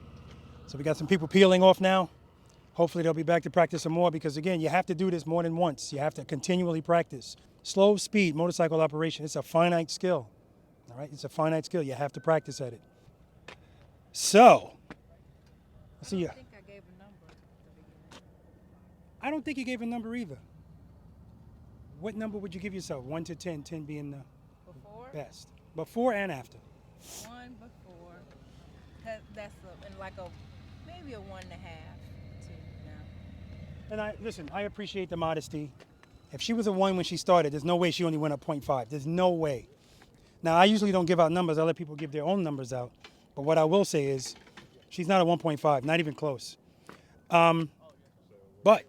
So we got some people peeling off now. Hopefully they'll be back to practice some more because again, you have to do this more than once. You have to continually practice. Slow speed motorcycle operation, it's a finite skill. All right, it's a finite skill. You have to practice at it. So, let's see. I think I gave a number at the beginning. I don't think you gave a number either. What number would you give yourself? 1 to 10, 10 being the Before? best. Before and after. 1 before. That's like maybe a 1.5, 2 now. And I appreciate the modesty. If she was a 1 when she started, there's no way she only went up 0.5. There's no way. Now, I usually don't give out numbers. I let people give their own numbers out. But what I will say is, she's not a 1.5, not even close. But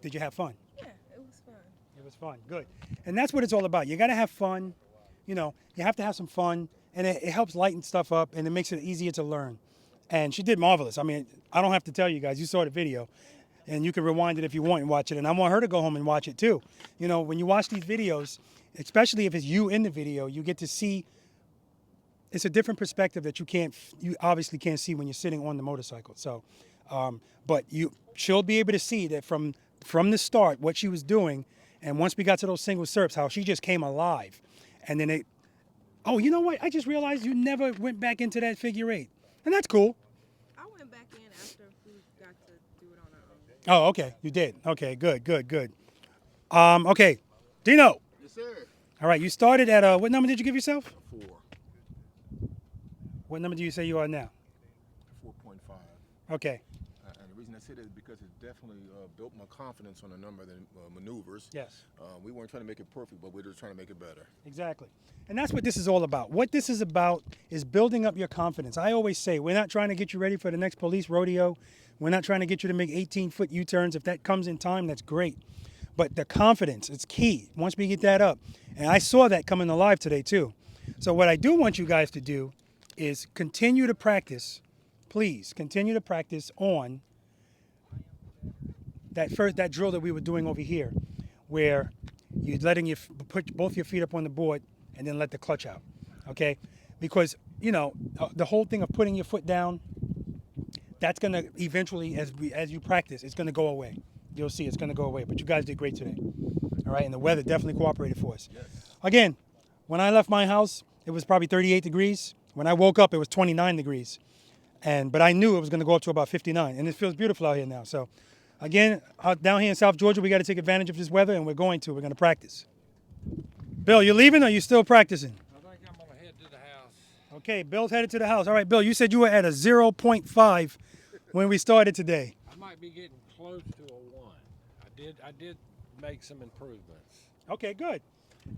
did you have fun? Yeah, it was fun. It was fun, good. And that's what it's all about. You got to have fun. You know, you have to have some fun. And it helps lighten stuff up, and it makes it easier to learn. And she did marvelous. I mean, I don't have to tell you guys. You saw the video. And you can rewind it if you want and watch it. And I want her to go home and watch it too. You know, when you watch these videos, especially if it's you in the video, you get to see, it's a different perspective that you obviously can't see when you're sitting on the motorcycle. So, but she'll be able to see that from the start, what she was doing. And once we got to those single serps, how she just came alive. And then oh, you know what? I just realized you never went back into that figure 8. And that's cool. I went back in after we got to do it on our own. Oh, okay. You did. Okay, good. Okay, Dino. Yes, sir. All right, you started at, what number did you give yourself? 4. What number do you say you are now? 4.5. Okay, And the reason I say that is because it definitely built my confidence on a number of the maneuvers. yes, We weren't trying to make it perfect, but we were just trying to make it better. exactly. And that's what this is all about. What this is about is building up your confidence. I always say, we're not trying to get you ready for the next police rodeo. We're not trying to get you to make 18-foot U-turns. If that comes in time, that's great. But the confidence, it's key. Once we get that up. And I saw that coming alive today too. So what I do want you guys to do is continue to practice. Please continue to practice on that drill that we were doing over here, where you're letting put both your feet up on the board and then let the clutch out. Okay? Because, you know, the whole thing of putting your foot down, that's going to eventually, as you practice, it's going to go away. You'll see it's going to go away. But you guys did great today. All right? And the weather definitely cooperated for us. Yes. Again, when I left my house, it was probably 38 degrees. When I woke up, it was 29 degrees. But I knew it was going to go up to about 59. And it feels beautiful out here now. So, again, down here in South Georgia, we got to take advantage of this weather, and we're going to. We're going to practice. Bill, you leaving or you still practicing? I think I'm going to head to the house. Okay, Bill's headed to the house. All right, Bill, you said you were at a 0.5 when we started today. I might be getting close to a 1. I did make some improvements. Okay, good.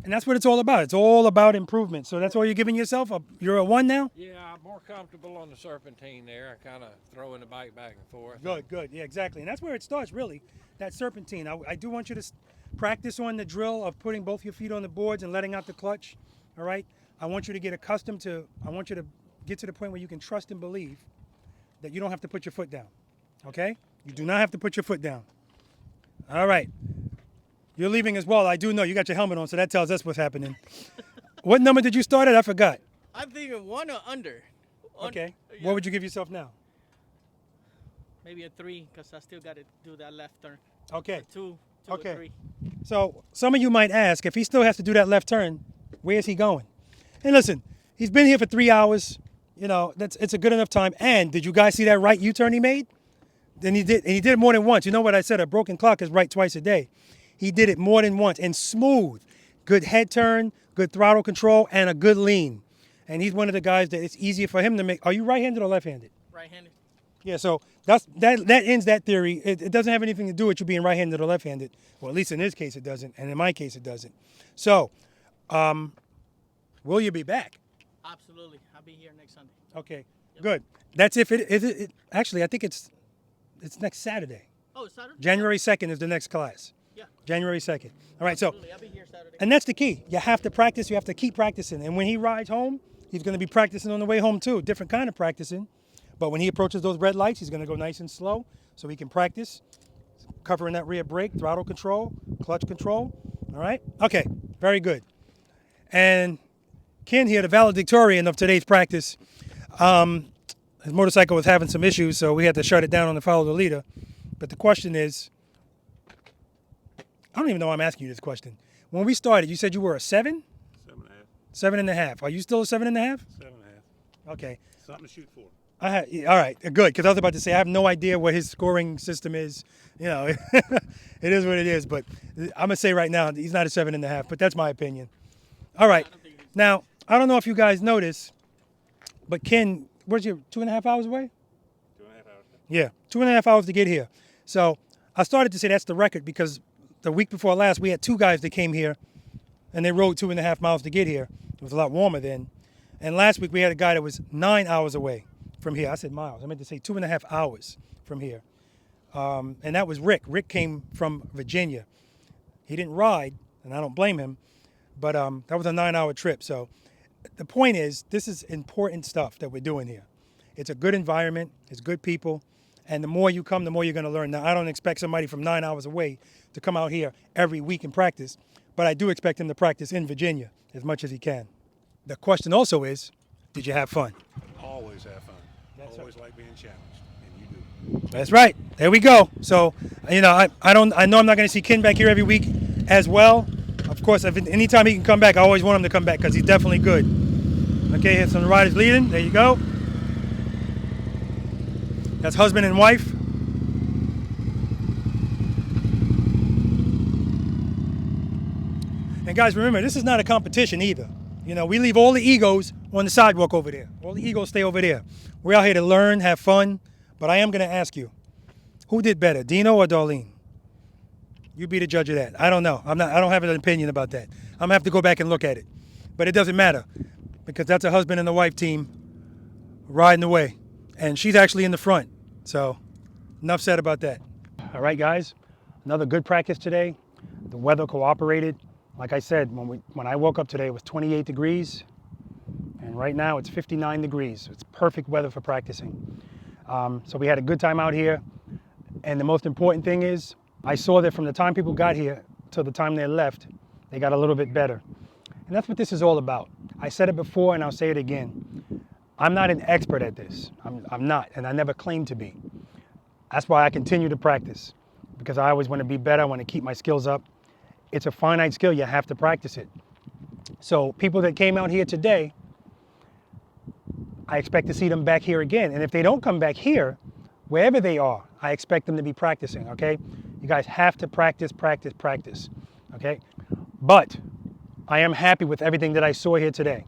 And that's what it's all about. It's all about improvement. So that's all you're giving yourself? You're a 1 now? Yeah, I'm more comfortable on the Serpentine there, kind of throwing the bike back and forth. Good. Yeah, exactly. And that's where it starts, really, that Serpentine. I do want you to practice on the drill of putting both your feet on the boards and letting out the clutch, all right? I want you to get accustomed to, I want you to get to the point where you can trust and believe that you don't have to put your foot down, okay? You do not have to put your foot down. All right. You're leaving as well. I do know you got your helmet on, so that tells us what's happening. What number did you start at? I forgot. I'm thinking 1 or under. Okay. Yeah. What would you give yourself now? Maybe a 3, because I still got to do that left turn. Okay. 2 Okay. or 3. So some of you might ask, if he still has to do that left turn, where's he going? And listen, he's been here for 3 hours. You know, it's a good enough time. And did you guys see that right U-turn he made? Then he did it more than once. You know what I said? A broken clock is right twice a day. He did it more than once and smooth. Good head turn, good throttle control, and a good lean. And he's one of the guys that it's easier for him to make. Are you right-handed or left-handed? Right-handed. Yeah, so that ends that theory. It doesn't have anything to do with you being right-handed or left-handed. Well, at least in this case it doesn't, and in my case it doesn't. So, will you be back? Absolutely. I'll be here next Sunday. Okay, good. That's if it actually, I think it's next Saturday. Oh, Saturday? January 2nd is the next class. Yeah. January 2nd. All right, so, Absolutely. I'll be here Saturday. and that's the key. You have to practice. You have to keep practicing. And when he rides home, he's going to be practicing on the way home too. Different kind of practicing. But when he approaches those red lights, he's going to go nice and slow so he can practice covering that rear brake, throttle control, clutch control. All right? Okay, very good. And Kenn here, the valedictorian of today's practice. His motorcycle was having some issues, so we had to shut it down on the follow the leader. But the question is, I don't even know why I'm asking you this question. When we started, you said you were a 7? 7.5. Are you still a 7.5? 7.5. Okay. Something to shoot for. All right, good, because I was about to say I have no idea what his scoring system is. You know, it is what it is. But I'm gonna say right now he's not a 7.5. But that's my opinion. All right. Now I don't know if you guys noticed, but Kenn, where's your 2.5 hours away? 2.5 hours. Yeah, 2.5 hours to get here. So I started to say that's the record because the week before last we had 2 guys that came here, and they rode 2.5 miles to get here. It was a lot warmer then. And last week we had a guy that was 9 hours away from here. I said miles. I meant to say 2.5 hours from here. And that was Rick. Rick came from Virginia. He didn't ride, and I don't blame him, but that was a 9-hour trip. So the point is, this is important stuff that we're doing here. It's a good environment. It's good people. And the more you come, the more you're going to learn. Now, I don't expect somebody from 9 hours away to come out here every week and practice, but I do expect him to practice in Virginia as much as he can. The question also is, did you have fun? Always have fun. That's Always like being challenged, and you do. That's right. There we go. So, you know, I know I'm not going to see Kenn back here every week as well. Of course, anytime he can come back, I always want him to come back because he's definitely good. Okay, here's some riders leading. There you go. That's husband and wife. And guys, remember, this is not a competition either. You know, we leave all the egos on the sidewalk over there. All the egos stay over there. We're out here to learn, have fun. But I am going to ask you, who did better, Dino or Dorlene? You be the judge of that. I don't know. I don't have an opinion about that. I'm going to have to go back and look at it. But it doesn't matter because that's a husband and a wife team riding away. And she's actually in the front. So enough said about that. All right, guys. Another good practice today. The weather cooperated. Like I said, when I woke up today, it was 28 degrees. And right now it's 59 degrees. It's perfect weather for practicing. So we had a good time out here. And the most important thing is, I saw that from the time people got here to the time they left, they got a little bit better. And that's what this is all about. I said it before and I'll say it again. I'm not an expert at this. I'm not, and I never claimed to be. That's why I continue to practice, because I always want to be better. I want to keep my skills up. It's a finite skill. You have to practice it. So people that came out here today, I expect to see them back here again. And if they don't come back here, wherever they are, I expect them to be practicing, okay? You guys have to practice, practice, practice, okay? But I am happy with everything that I saw here today.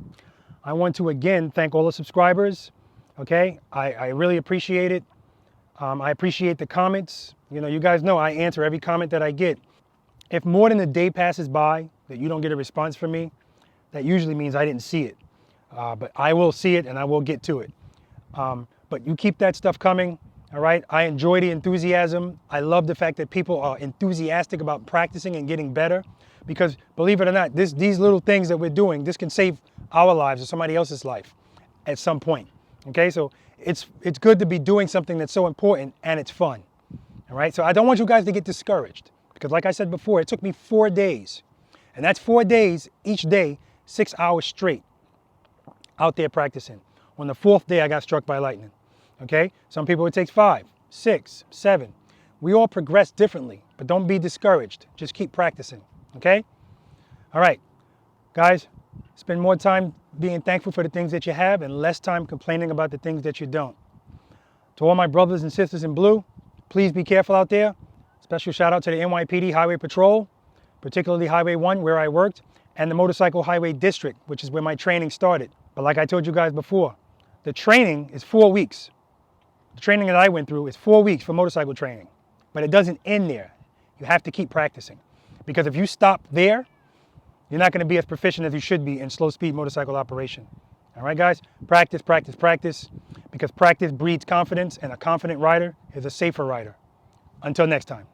I want to, again, thank all the subscribers, okay? I really appreciate it. I appreciate the comments. You know, you guys know I answer every comment that I get. If more than a day passes by that you don't get a response from me, that usually means I didn't see it. But I will see it and I will get to it. But you keep that stuff coming, all right? I enjoy the enthusiasm. I love the fact that people are enthusiastic about practicing and getting better, because believe it or not, these little things that we're doing, this can save our lives or somebody else's life at some point, okay? So it's good to be doing something that's so important and it's fun, all right? So I don't want you guys to get discouraged, because like I said before, it took me 4 days, and that's 4 days, each day, 6 hours straight out there practicing. On the 4th day, I got struck by lightning, okay? Some people it takes 5, 6, 7. We all progress differently, but don't be discouraged. Just keep practicing, okay? All right, guys, spend more time being thankful for the things that you have and less time complaining about the things that you don't. To all my brothers and sisters in blue, please be careful out there. Special shout out to the NYPD Highway Patrol, particularly Highway 1 where I worked, and the Motorcycle Highway District, which is where my training started. But like I told you guys before, the training is 4 weeks. The training that I went through is 4 weeks for motorcycle training, but it doesn't end there. You have to keep practicing, because if you stop there, you're not going to be as proficient as you should be in slow speed motorcycle operation. All right, guys, practice, practice, practice, because practice breeds confidence, and a confident rider is a safer rider. Until next time.